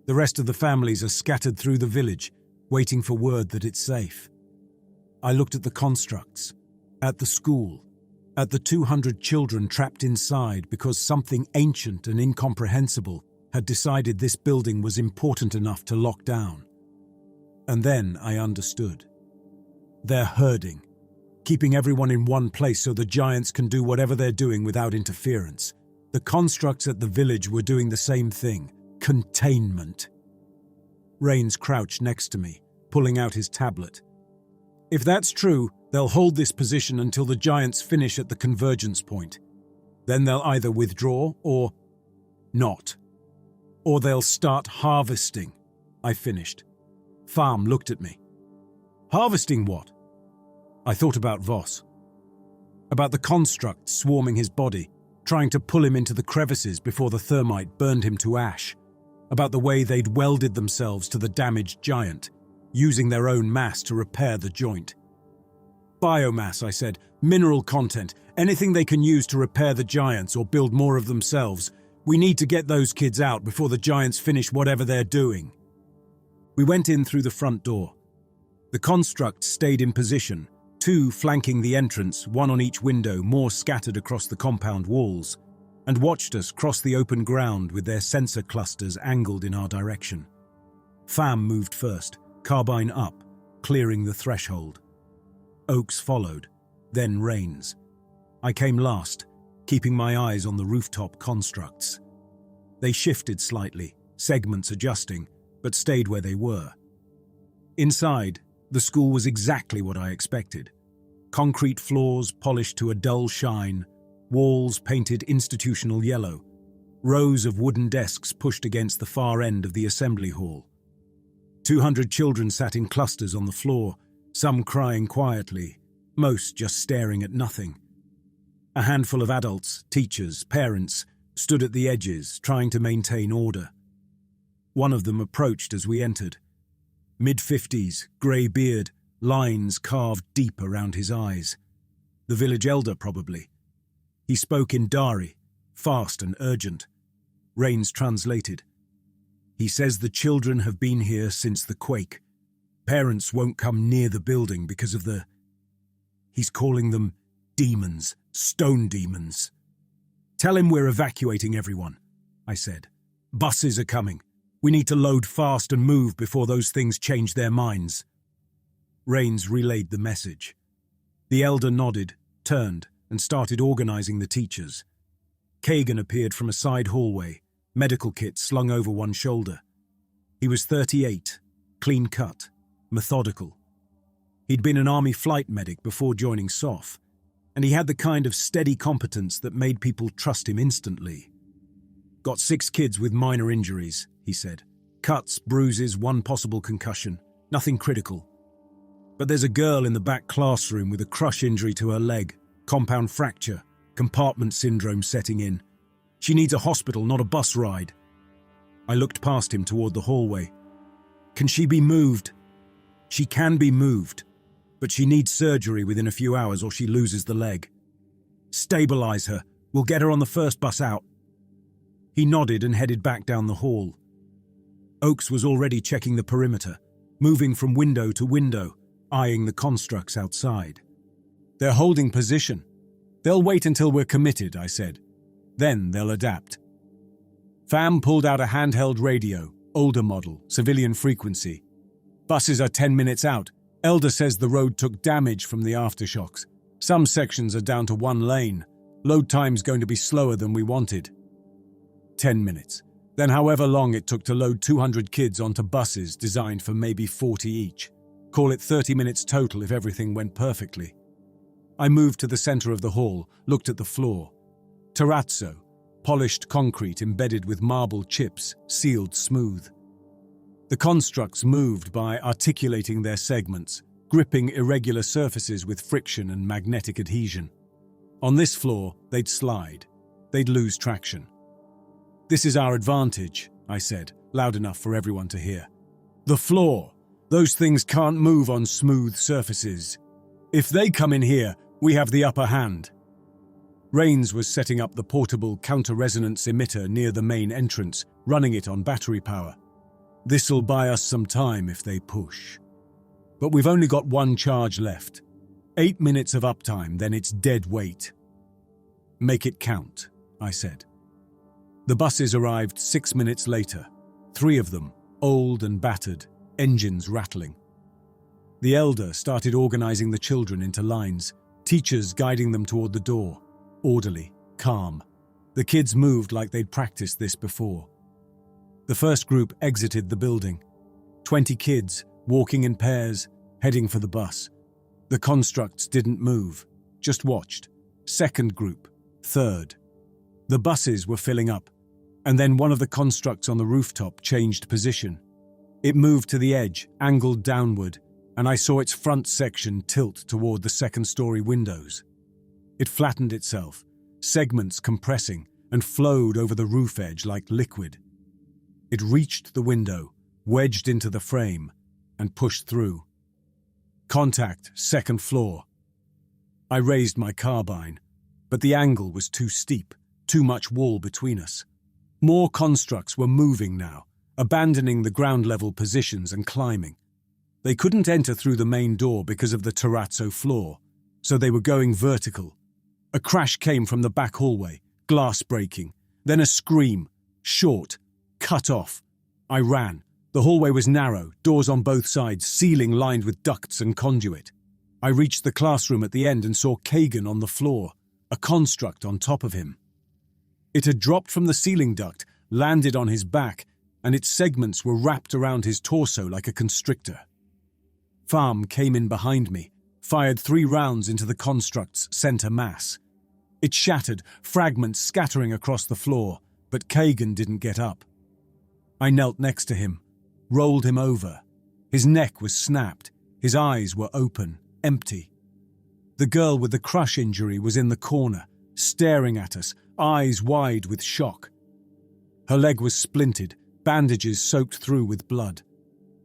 The rest of the families are scattered through the village, waiting for word that it's safe." I looked at the constructs, at the school, at the 200 children trapped inside because something ancient and incomprehensible had decided this building was important enough to lock down. And then I understood. They're herding, keeping everyone in one place so the giants can do whatever they're doing without interference. The constructs at the village were doing the same thing. Containment. Rains crouched next to me, pulling out his tablet. "If that's true, they'll hold this position until the giants finish at the convergence point. Then they'll either withdraw or not. Or they'll start harvesting," I finished. Pham looked at me. "Harvesting what?" I thought about Voss. About the construct swarming his body, trying to pull him into the crevices before the thermite burned him to ash. About the way they'd welded themselves to the damaged giant, using their own mass to repair the joint. "Biomass," I said. "Mineral content. Anything they can use to repair the giants or build more of themselves. We need to get those kids out before the giants finish whatever they're doing." We went in through the front door. The constructs stayed in position, 2 flanking the entrance, 1 on each window, more scattered across the compound walls, and watched us cross the open ground with their sensor clusters angled in our direction. Pham moved first, carbine up, clearing the threshold. Oakes followed, then Rains. I came last, keeping my eyes on the rooftop constructs. They shifted slightly, segments adjusting, but stayed where they were. Inside, the school was exactly what I expected. Concrete floors polished to a dull shine, walls painted institutional yellow, rows of wooden desks pushed against the far end of the assembly hall. 200 children sat in clusters on the floor, some crying quietly, most just staring at nothing. A handful of adults, teachers, parents, stood at the edges, trying to maintain order. One of them approached as we entered. Mid-50s, grey beard, lines carved deep around his eyes. The village elder, probably. He spoke in Dari, fast and urgent. Rains translated. He says the children have been here since the quake. Parents won't come near the building because of the... He's calling them demons, stone demons. Tell him we're evacuating everyone, I said. Buses are coming. We need to load fast and move before those things change their minds. Rains relayed the message. The elder nodded, turned, and started organizing the teachers. Kagan appeared from a side hallway, medical kit slung over one shoulder. He was 38, clean-cut, methodical. He'd been an army flight medic before joining SOF, and he had the kind of steady competence that made people trust him instantly. Got 6 kids with minor injuries, he said. Cuts, bruises, one possible concussion. Nothing critical. But there's a girl in the back classroom with a crush injury to her leg, compound fracture, compartment syndrome setting in. She needs a hospital, not a bus ride. I looked past him toward the hallway. Can she be moved? She can be moved, but she needs surgery within a few hours or she loses the leg. Stabilize her. We'll get her on the first bus out. He nodded and headed back down the hall. Oakes was already checking the perimeter, moving from window to window, eyeing the constructs outside. They're holding position. They'll wait until we're committed, I said. Then they'll adapt. Fam pulled out a handheld radio, older model, civilian frequency. Buses are 10 minutes out. Elder says the road took damage from the aftershocks. Some sections are down to 1 lane. Load time's going to be slower than we wanted. 10 minutes. Then however long it took to load 200 kids onto buses designed for maybe 40 each. Call it 30 minutes total if everything went perfectly. I moved to the center of the hall, looked at the floor. Terrazzo, polished concrete embedded with marble chips, sealed smooth. The constructs moved by articulating their segments, gripping irregular surfaces with friction and magnetic adhesion. On this floor, they'd slide. They'd lose traction. This is our advantage, I said, loud enough for everyone to hear. The floor. Those things can't move on smooth surfaces. If they come in here, we have the upper hand. Rains was setting up the portable counter-resonance emitter near the main entrance, running it on battery power. This'll buy us some time if they push. But we've only got 1 charge left. 8 minutes of uptime, then it's dead weight. Make it count, I said. The buses arrived 6 minutes later, 3 of them, old and battered, engines rattling. The elder started organizing the children into lines, teachers guiding them toward the door, orderly, calm. The kids moved like they'd practiced this before. The first group exited the building. 20 kids, walking in pairs, heading for the bus. The constructs didn't move, just watched. Second group, third. The buses were filling up, and then one of the constructs on the rooftop changed position. It moved to the edge, angled downward, and I saw its front section tilt toward the second-story windows. It flattened itself, segments compressing, and flowed over the roof edge like liquid. It reached the window, wedged into the frame, and pushed through. Contact, second floor. I raised my carbine, but the angle was too steep, too much wall between us. More constructs were moving now, abandoning the ground-level positions and climbing. They couldn't enter through the main door because of the terrazzo floor, so they were going vertical. A crash came from the back hallway, glass breaking, then a scream, short, cut off. I ran. The hallway was narrow, doors on both sides, ceiling lined with ducts and conduit. I reached the classroom at the end and saw Kagan on the floor, a construct on top of him. It had dropped from the ceiling duct, landed on his back, and its segments were wrapped around his torso like a constrictor. Farm came in behind me, fired 3 rounds into the construct's center mass. It shattered, fragments scattering across the floor, but Kagan didn't get up. I knelt next to him, rolled him over. His neck was snapped, his eyes were open, empty. The girl with the crush injury was in the corner, staring at us, eyes wide with shock. Her leg was splintered, bandages soaked through with blood.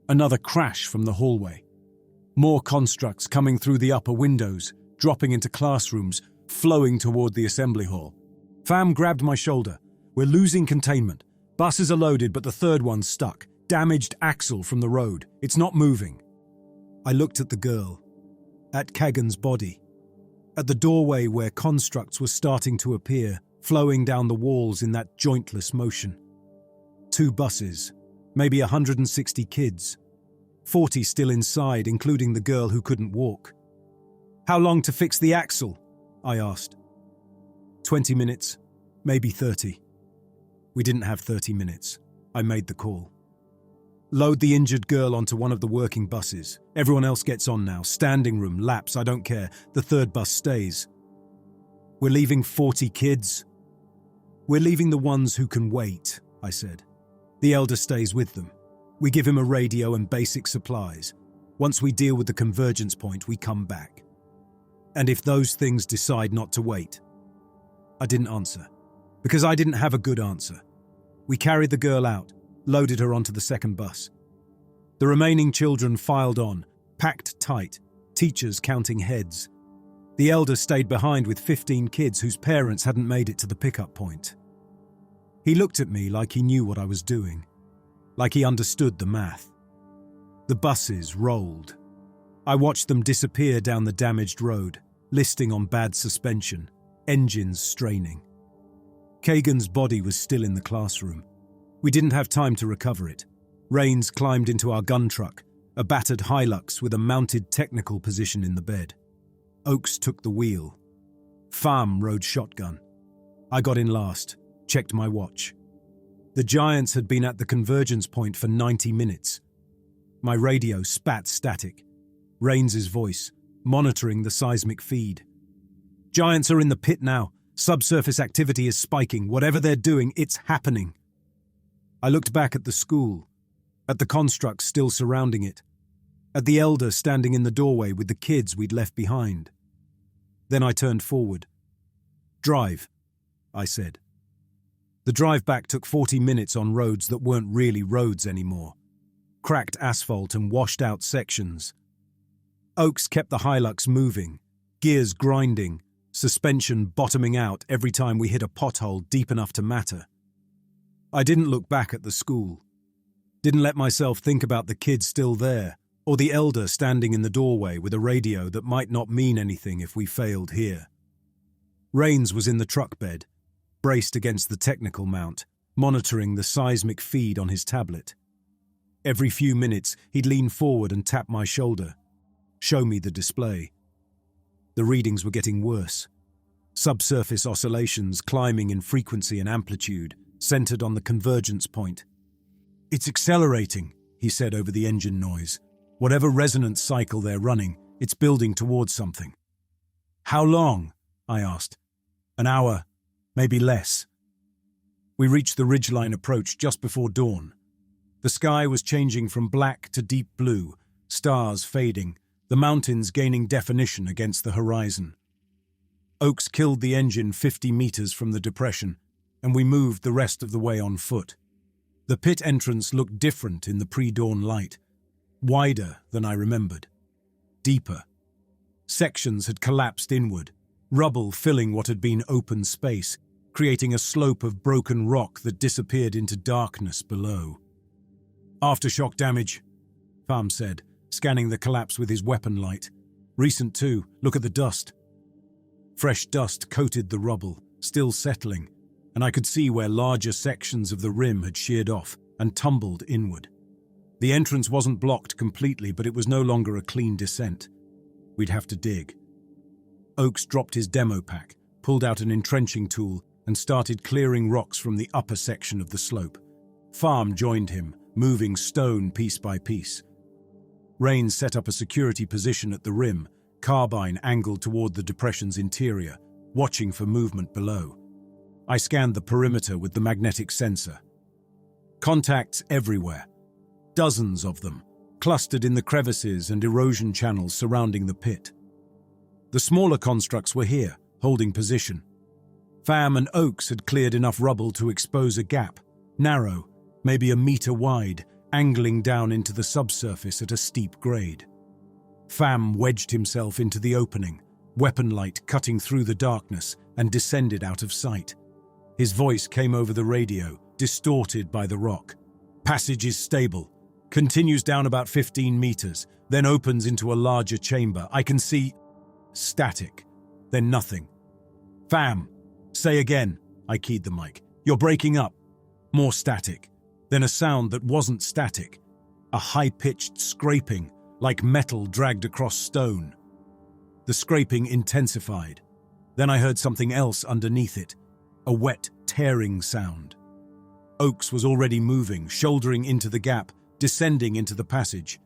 Another crash from the hallway. More constructs coming through the upper windows, dropping into classrooms, flowing toward the assembly hall. Fam grabbed my shoulder. We're losing containment. Buses are loaded, but the third one's stuck. Damaged axle from the road. It's not moving. I looked at the girl, at Kagan's body, at the doorway where constructs were starting to appear, flowing down the walls in that jointless motion. 2 buses, maybe 160 kids, 40 still inside, including the girl who couldn't walk. How long to fix the axle? I asked. 20 minutes, maybe 30. We didn't have 30 minutes. I made the call. Load the injured girl onto one of the working buses. Everyone else gets on now. Standing room, laps, I don't care. The third bus stays. We're leaving 40 kids. We're leaving the ones who can wait, I said. The elder stays with them. We give him a radio and basic supplies. Once we deal with the convergence point, we come back. And if those things decide not to wait? I didn't answer, because I didn't have a good answer. We carried the girl out, loaded her onto the second bus. The remaining children filed on, packed tight, teachers counting heads. The elder stayed behind with 15 kids whose parents hadn't made it to the pickup point. He looked at me like he knew what I was doing, like he understood the math. The buses rolled. I watched them disappear down the damaged road, listing on bad suspension, engines straining. Kagan's body was still in the classroom. We didn't have time to recover it. Rains climbed into our gun truck, a battered Hilux with a mounted technical position in the bed. Oakes took the wheel. Pham rode shotgun. I got in last, checked my watch. The Giants had been at the convergence point for 90 minutes. My radio spat static. Rains's voice, monitoring the seismic feed. Giants are in the pit now. Subsurface activity is spiking. Whatever they're doing, it's happening. I looked back at the school, at the constructs still surrounding it, at the elder standing in the doorway with the kids we'd left behind. Then I turned forward. Drive, I said. The drive back took 40 minutes on roads that weren't really roads anymore. Cracked asphalt and washed out sections. Oakes kept the Hilux moving, gears grinding, suspension bottoming out every time we hit a pothole deep enough to matter. I didn't look back at the school. Didn't let myself think about the kids still there, or the elder standing in the doorway with a radio that might not mean anything if we failed here. Rains was in the truck bed, braced against the technical mount, monitoring the seismic feed on his tablet. Every few minutes, he'd lean forward and tap my shoulder, show me the display. The readings were getting worse. Subsurface oscillations climbing in frequency and amplitude, centered on the convergence point. It's accelerating, he said over the engine noise. Whatever resonance cycle they're running, it's building towards something. How long? I asked. An hour, maybe less. We reached the ridgeline approach just before dawn. The sky was changing from black to deep blue, stars fading, the mountains gaining definition against the horizon. Oakes killed the engine 50 meters from the depression, and we moved the rest of the way on foot. The pit entrance looked different in the pre-dawn light, wider than I remembered, deeper. Sections had collapsed inward, rubble filling what had been open space, creating a slope of broken rock that disappeared into darkness below. Aftershock damage, Pham said, scanning the collapse with his weapon light. Recent too, look at the dust. Fresh dust coated the rubble, still settling, and I could see where larger sections of the rim had sheared off and tumbled inward. The entrance wasn't blocked completely, but it was no longer a clean descent. We'd have to dig. Oakes dropped his demo pack, pulled out an entrenching tool, and started clearing rocks from the upper section of the slope. Pham joined him, moving stone piece by piece. Rain set up a security position at the rim, carbine angled toward the depression's interior, watching for movement below. I scanned the perimeter with the magnetic sensor. Contacts everywhere, dozens of them, clustered in the crevices and erosion channels surrounding the pit. The smaller constructs were here, holding position. Pham and Oakes had cleared enough rubble to expose a gap, narrow, maybe a meter wide, angling down into the subsurface at a steep grade. Pham wedged himself into the opening, weapon light cutting through the darkness, and descended out of sight. His voice came over the radio, distorted by the rock. Passage is stable. Continues down about 15 meters, then opens into a larger chamber. I can see static, then nothing. Pham, say again. I keyed the mic. You're breaking up. More static. Then a sound that wasn't static. A high-pitched scraping, like metal dragged across stone. The scraping intensified. Then I heard something else underneath it. A wet, tearing sound. Oakes was already moving, shouldering into the gap, descending into the passage.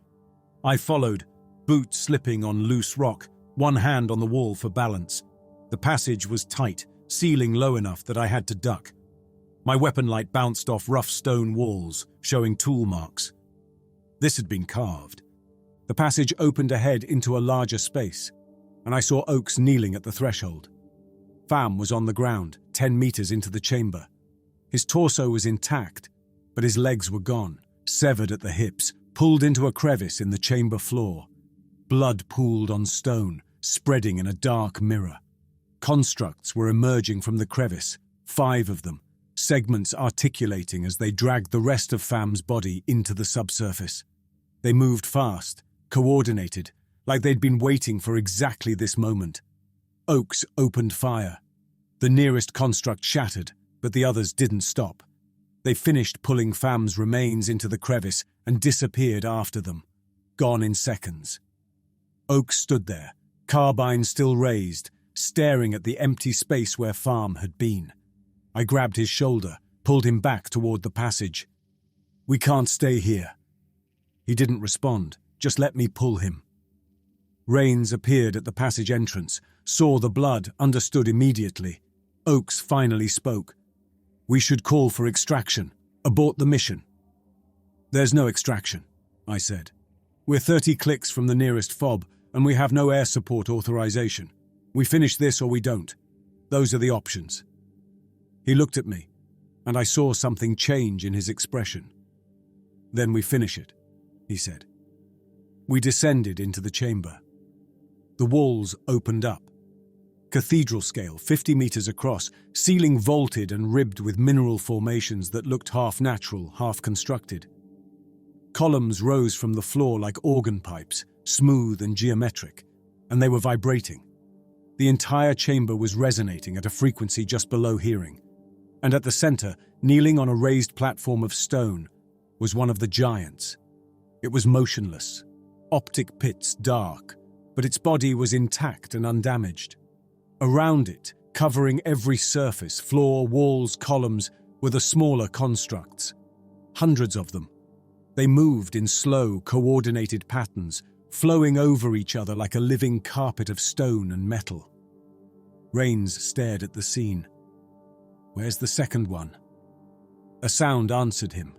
I followed, boots slipping on loose rock, one hand on the wall for balance. The passage was tight, ceiling low enough that I had to duck. My weapon light bounced off rough stone walls, showing tool marks. This had been carved. The passage opened ahead into a larger space, and I saw Oakes kneeling at the threshold. Pham was on the ground, 10 meters into the chamber. His torso was intact, but his legs were gone, severed at the hips, pulled into a crevice in the chamber floor. Blood pooled on stone, spreading in a dark mirror. Constructs were emerging from the crevice, 5 of them, segments articulating as they dragged the rest of Pham's body into the subsurface. They moved fast, coordinated, like they'd been waiting for exactly this moment. Oakes opened fire. The nearest construct shattered, but the others didn't stop. They finished pulling Pham's remains into the crevice and disappeared after them, gone in seconds. Oakes stood there, carbine still raised, staring at the empty space where Pham had been. I grabbed his shoulder, pulled him back toward the passage. "We can't stay here." He didn't respond, just let me pull him. Rains appeared at the passage entrance, saw the blood, understood immediately. Oakes finally spoke. "We should call for extraction. Abort the mission." "There's no extraction," I said. "We're 30 clicks from the nearest fob, and we have no air support authorization. We finish this or we don't. Those are the options." He looked at me, and I saw something change in his expression. "Then we finish it," he said. We descended into the chamber. The walls opened up. Cathedral scale, 50 meters across, ceiling vaulted and ribbed with mineral formations that looked half natural, half constructed. Columns rose from the floor like organ pipes, smooth and geometric, and they were vibrating. The entire chamber was resonating at a frequency just below hearing. And at the center, kneeling on a raised platform of stone, was one of the giants. It was motionless, optic pits dark, but its body was intact and undamaged. Around it, covering every surface, floor, walls, columns, were the smaller constructs. Hundreds of them. They moved in slow, coordinated patterns, flowing over each other like a living carpet of stone and metal. Rains stared at the scene. "Where's the second one?" A sound answered him.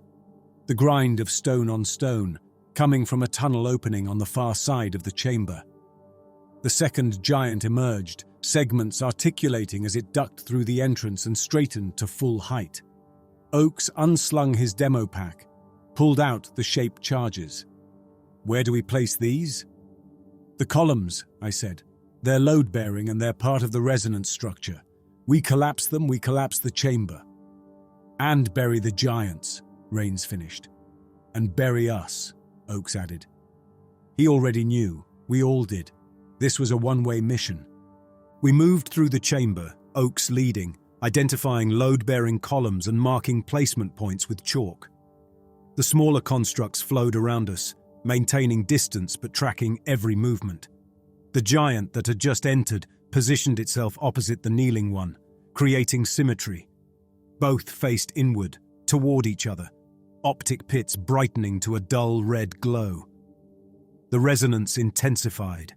The grind of stone on stone, coming from a tunnel opening on the far side of the chamber. The second giant emerged, segments articulating as it ducked through the entrance and straightened to full height. Oakes unslung his demo pack, pulled out the shaped charges. "Where do we place these?" "The columns," I said. "They're load-bearing and they're part of the resonance structure. We collapse them, we collapse the chamber." "And bury the giants," Rains finished. "And bury us," Oakes added. He already knew. We all did. This was a one-way mission. We moved through the chamber, Oakes leading, identifying load-bearing columns and marking placement points with chalk. The smaller constructs flowed around us, maintaining distance but tracking every movement. The giant that had just entered positioned itself opposite the kneeling one, creating symmetry. Both faced inward, toward each other, optic pits brightening to a dull red glow. The resonance intensified.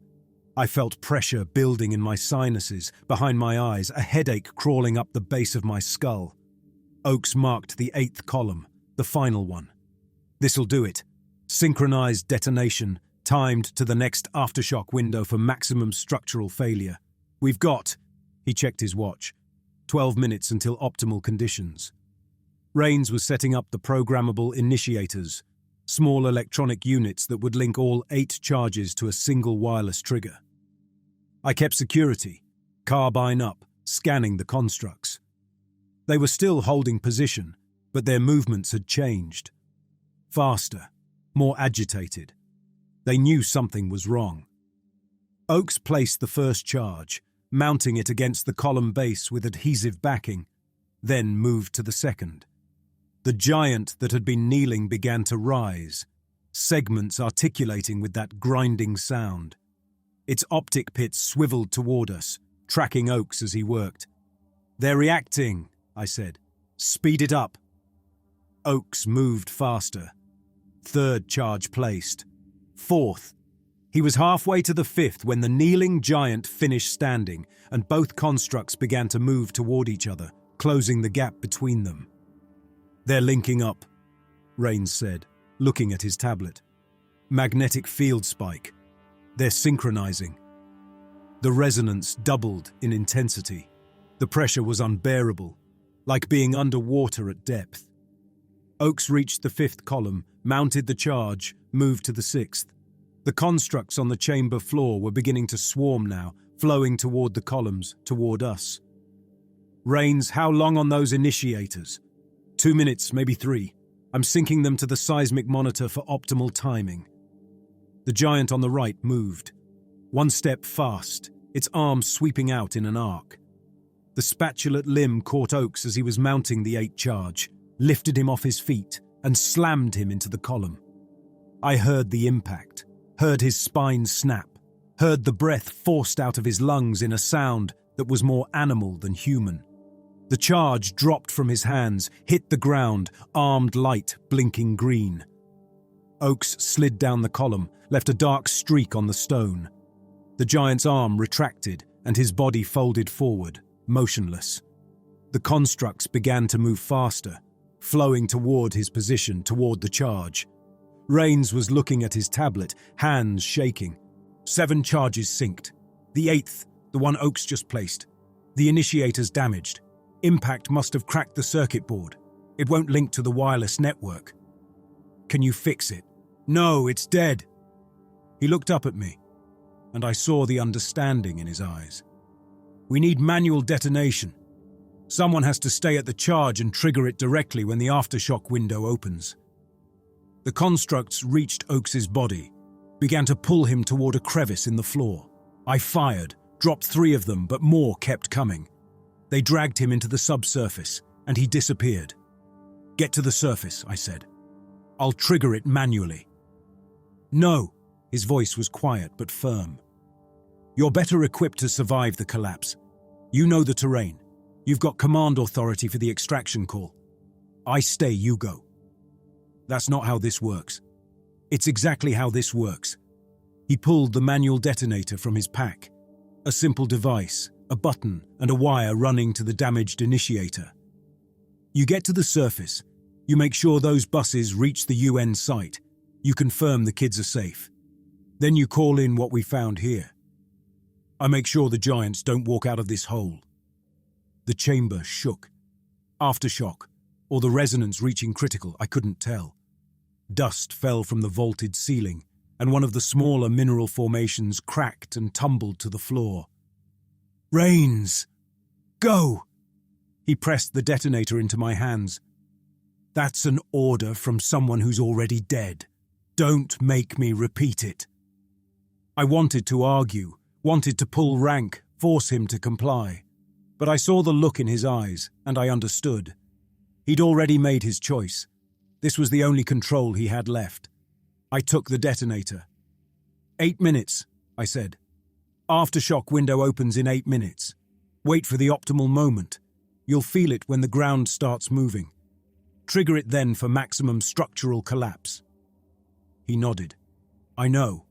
I felt pressure building in my sinuses, behind my eyes, a headache crawling up the base of my skull. Oakes marked the 8th column, the final one. This'll do it. Synchronized detonation, timed to the next aftershock window for maximum structural failure. We've got, he checked his watch, 12 minutes until optimal conditions. Rains was setting up the programmable initiators, small electronic units that would link all 8 charges to a single wireless trigger. I kept security, carbine up, scanning the constructs. They were still holding position, but their movements had changed. Faster, more agitated. They knew something was wrong. Oakes placed the first charge, mounting it against the column base with adhesive backing, then moved to the second. The giant that had been kneeling began to rise, segments articulating with that grinding sound. Its optic pits swiveled toward us, tracking Oakes as he worked. "They're reacting," I said. "Speed it up." Oakes moved faster. 3rd charge placed. 4th. He was halfway to the 5th when the kneeling giant finished standing, and both constructs began to move toward each other, closing the gap between them. "They're linking up," Rains said, looking at his tablet. "Magnetic field spike. They're synchronizing." The resonance doubled in intensity. The pressure was unbearable, like being underwater at depth. Oakes reached the 5th column, mounted the charge, moved to the 6th. The constructs on the chamber floor were beginning to swarm now, flowing toward the columns, toward us. "Rains, how long on those initiators?" 2 minutes, maybe 3. I'm syncing them to the seismic monitor for optimal timing." The giant on the right moved. 1 step fast, its arm sweeping out in an arc. The spatulate limb caught Oakes as he was mounting the 8 charge, lifted him off his feet, and slammed him into the column. I heard the impact, heard his spine snap, heard the breath forced out of his lungs in a sound that was more animal than human. The charge dropped from his hands, hit the ground, armed light blinking green. Oakes slid down the column, left a dark streak on the stone. The giant's arm retracted, and his body folded forward, motionless. The constructs began to move faster, flowing toward his position, toward the charge. Rains was looking at his tablet, hands shaking. 7 charges synced. The 8th, the one Oakes just placed. The initiator's damaged. Impact must have cracked the circuit board. It won't link to the wireless network. "Can you fix it?" "No, it's dead." He looked up at me, and I saw the understanding in his eyes. "We need manual detonation. Someone has to stay at the charge and trigger it directly when the aftershock window opens." The constructs reached Oakes's body, began to pull him toward a crevice in the floor. I fired, dropped 3 of them, but more kept coming. They dragged him into the subsurface, and he disappeared. "Get to the surface," I said. "I'll trigger it manually." "No," his voice was quiet but firm. "You're better equipped to survive the collapse. You know the terrain. You've got command authority for the extraction call. I stay, you go." "That's not how this works." "It's exactly how this works." He pulled the manual detonator from his pack. A simple device, a button and a wire running to the damaged initiator. "You get to the surface. You make sure those buses reach the UN site. You confirm the kids are safe. Then you call in what we found here. I make sure the giants don't walk out of this hole." The chamber shook. Aftershock, or the resonance reaching critical, I couldn't tell. Dust fell from the vaulted ceiling, and one of the smaller mineral formations cracked and tumbled to the floor. "Rains! Go!" He pressed the detonator into my hands. "That's an order from someone who's already dead. Don't make me repeat it." I wanted to argue, wanted to pull rank, force him to comply. But I saw the look in his eyes, and I understood. He'd already made his choice. This was the only control he had left. I took the detonator. 8 minutes, I said. Aftershock window opens in 8 minutes. Wait for the optimal moment. You'll feel it when the ground starts moving. Trigger it then for maximum structural collapse. He nodded. I know.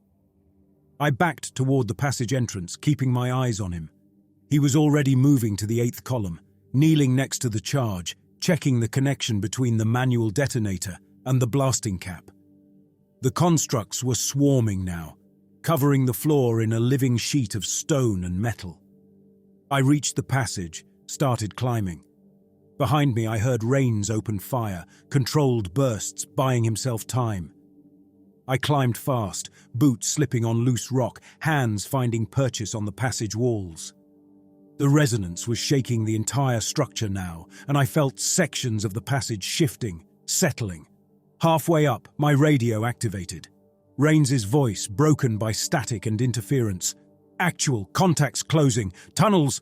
I backed toward the passage entrance, keeping my eyes on him. He was already moving to the 8th column, kneeling next to the charge, checking the connection between the manual detonator and the blasting cap. The constructs were swarming now, covering the floor in a living sheet of stone and metal. I reached the passage, started climbing. Behind me, I heard Rains open fire, controlled bursts, buying himself time. I climbed fast, boots slipping on loose rock, hands finding purchase on the passage walls. The resonance was shaking the entire structure now, and I felt sections of the passage shifting, settling. Halfway up, my radio activated. Rains's voice, broken by static and interference. Actual, contacts closing, tunnels.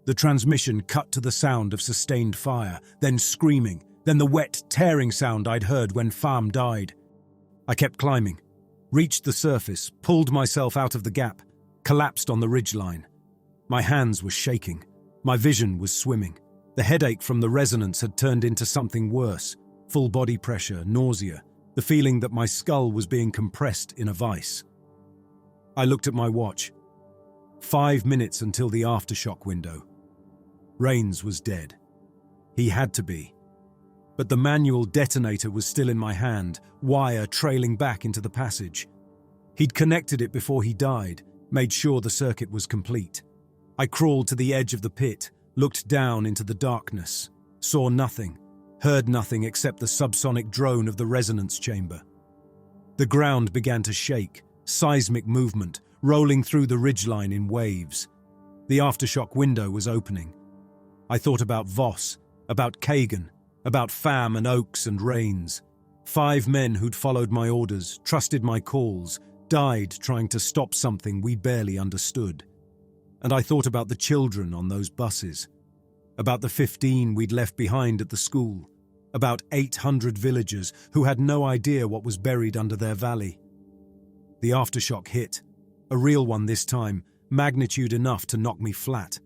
The transmission cut to the sound of sustained fire, then screaming, then the wet, tearing sound I'd heard when Farm died. I kept climbing, reached the surface, pulled myself out of the gap, collapsed on the ridgeline. My hands were shaking. My vision was swimming. The headache from the resonance had turned into something worse. Full body pressure, nausea, the feeling that my skull was being compressed in a vice. I looked at my watch. 5 minutes until the aftershock window. Rains was dead. He had to be. But the manual detonator was still in my hand, wire trailing back into the passage. He'd connected it before he died, made sure the circuit was complete. I crawled to the edge of the pit, looked down into the darkness, saw nothing, heard nothing except the subsonic drone of the resonance chamber. The ground began to shake, seismic movement, rolling through the ridgeline in waves. The aftershock window was opening. I thought about Voss, about Kagan, about Pham and Oakes and Rains. 5 men who'd followed my orders, trusted my calls, died trying to stop something we barely understood. And I thought about the children on those buses, about the 15 we'd left behind at the school, about 800 villagers who had no idea what was buried under their valley. The aftershock hit, a real one this time, magnitude enough to knock me flat.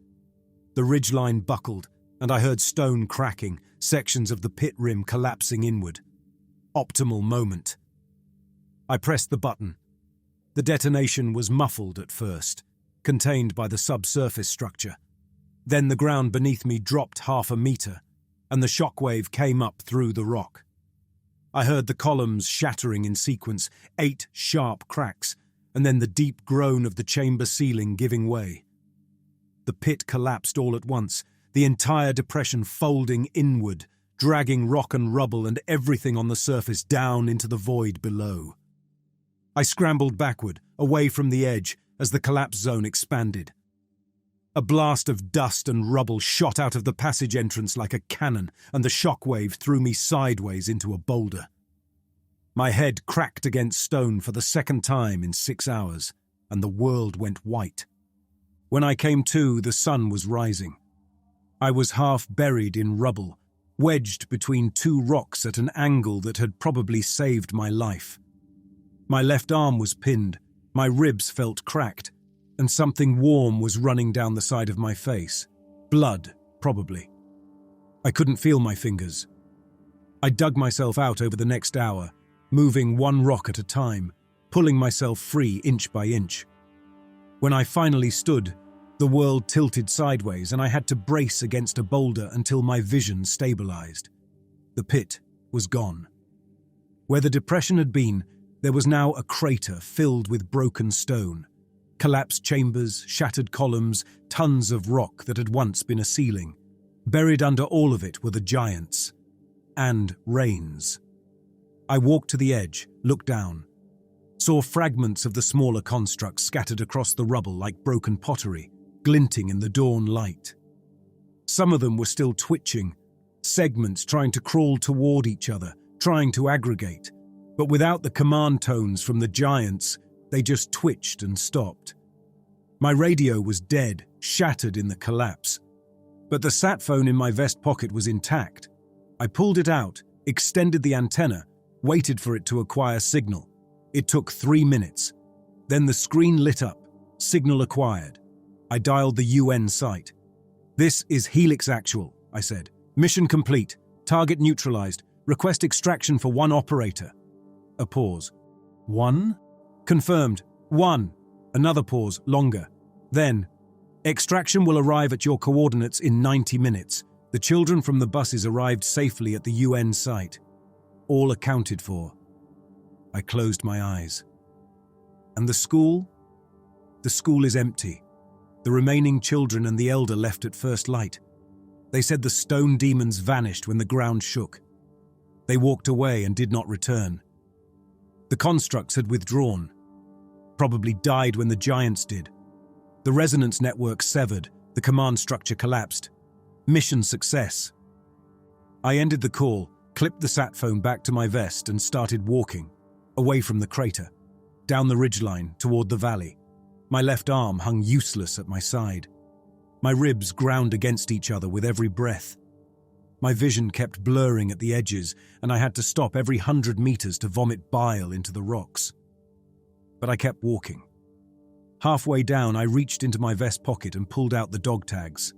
The ridgeline buckled, and I heard stone cracking, sections of the pit rim collapsing inward. Optimal moment. I pressed the button. The detonation was muffled at first, contained by the subsurface structure. Then the ground beneath me dropped 1/2 meter, and the shockwave came up through the rock. I heard the columns shattering in sequence, 8 sharp cracks, and then the deep groan of the chamber ceiling giving way. The pit collapsed all at once, the entire depression folding inward, dragging rock and rubble and everything on the surface down into the void below. I scrambled backward, away from the edge, as the collapse zone expanded. A blast of dust and rubble shot out of the passage entrance like a cannon, and the shockwave threw me sideways into a boulder. My head cracked against stone for the second time in 6 hours, and the world went white. When I came to, the sun was rising. I was half buried in rubble, wedged between 2 rocks at an angle that had probably saved my life. My left arm was pinned, my ribs felt cracked, and something warm was running down the side of my face. Blood, probably. I couldn't feel my fingers. I dug myself out over the next hour, moving 1 rock at a time, pulling myself free inch by inch. When I finally stood, the world tilted sideways and I had to brace against a boulder until my vision stabilized. The pit was gone. Where the depression had been, there was now a crater filled with broken stone. Collapsed chambers, shattered columns, tons of rock that had once been a ceiling. Buried under all of it were the giants. And Rains. I walked to the edge, looked down. Saw fragments of the smaller constructs scattered across the rubble like broken pottery, glinting in the dawn light. Some of them were still twitching, segments trying to crawl toward each other, trying to aggregate. But without the command tones from the giants, they just twitched and stopped. My radio was dead, shattered in the collapse. But the sat phone in my vest pocket was intact. I pulled it out, extended the antenna, waited for it to acquire signal. It took 3 minutes. Then the screen lit up, signal acquired. I dialed the UN site. "This is Helix Actual," I said. "Mission complete. Target neutralized. Request extraction for 1 operator." A pause. "1?" "Confirmed. 1. Another pause, longer. Then, extraction will arrive at your coordinates in 90 minutes. The children from the buses arrived safely at the UN site. All accounted for. I closed my eyes. And the school? The school is empty. The remaining children and the elder left at first light. They said the stone demons vanished when the ground shook. They walked away and did not return. The constructs had withdrawn. Probably died when the giants did. The resonance network severed. The command structure collapsed. Mission success. I ended the call, clipped the sat phone back to my vest and started walking, away from the crater, down the ridgeline toward the valley. My left arm hung useless at my side. My ribs ground against each other with every breath. My vision kept blurring at the edges, and I had to stop every 100 meters to vomit bile into the rocks. But I kept walking. Halfway down, I reached into my vest pocket and pulled out the dog tags.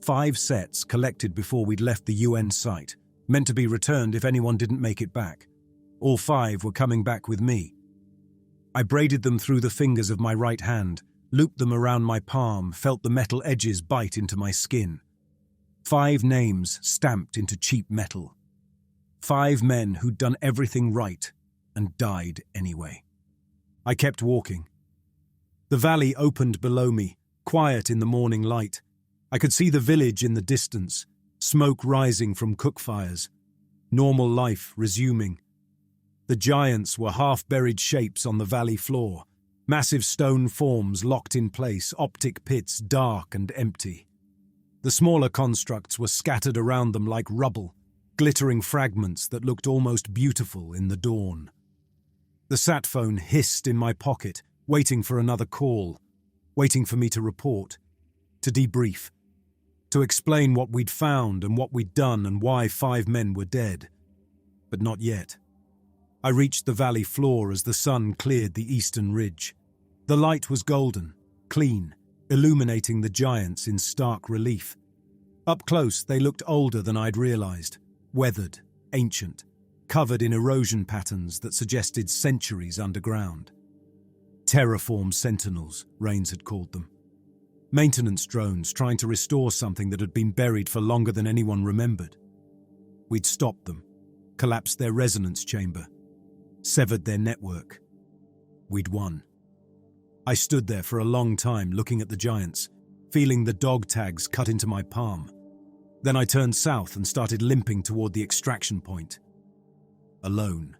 5 sets collected before we'd left the UN site, meant to be returned if anyone didn't make it back. All 5 were coming back with me. I braided them through the fingers of my right hand, looped them around my palm, felt the metal edges bite into my skin. 5 names stamped into cheap metal. 5 men who'd done everything right and died anyway. I kept walking. The valley opened below me, quiet in the morning light. I could see the village in the distance, smoke rising from cook fires, normal life resuming. The giants were half-buried shapes on the valley floor, massive stone forms locked in place, optic pits dark and empty. The smaller constructs were scattered around them like rubble, glittering fragments that looked almost beautiful in the dawn. The sat phone hissed in my pocket, waiting for another call, waiting for me to report, to debrief, to explain what we'd found and what we'd done and why 5 men were dead. But not yet. I reached the valley floor as the sun cleared the eastern ridge. The light was golden, clean, illuminating the giants in stark relief. Up close, they looked older than I'd realized, weathered, ancient, covered in erosion patterns that suggested centuries underground. Terraform sentinels, Rains had called them. Maintenance drones trying to restore something that had been buried for longer than anyone remembered. We'd stopped them, collapsed their resonance chamber, severed their network. We'd won. I stood there for a long time looking at the giants, feeling the dog tags cut into my palm. Then I turned south and started limping toward the extraction point. Alone.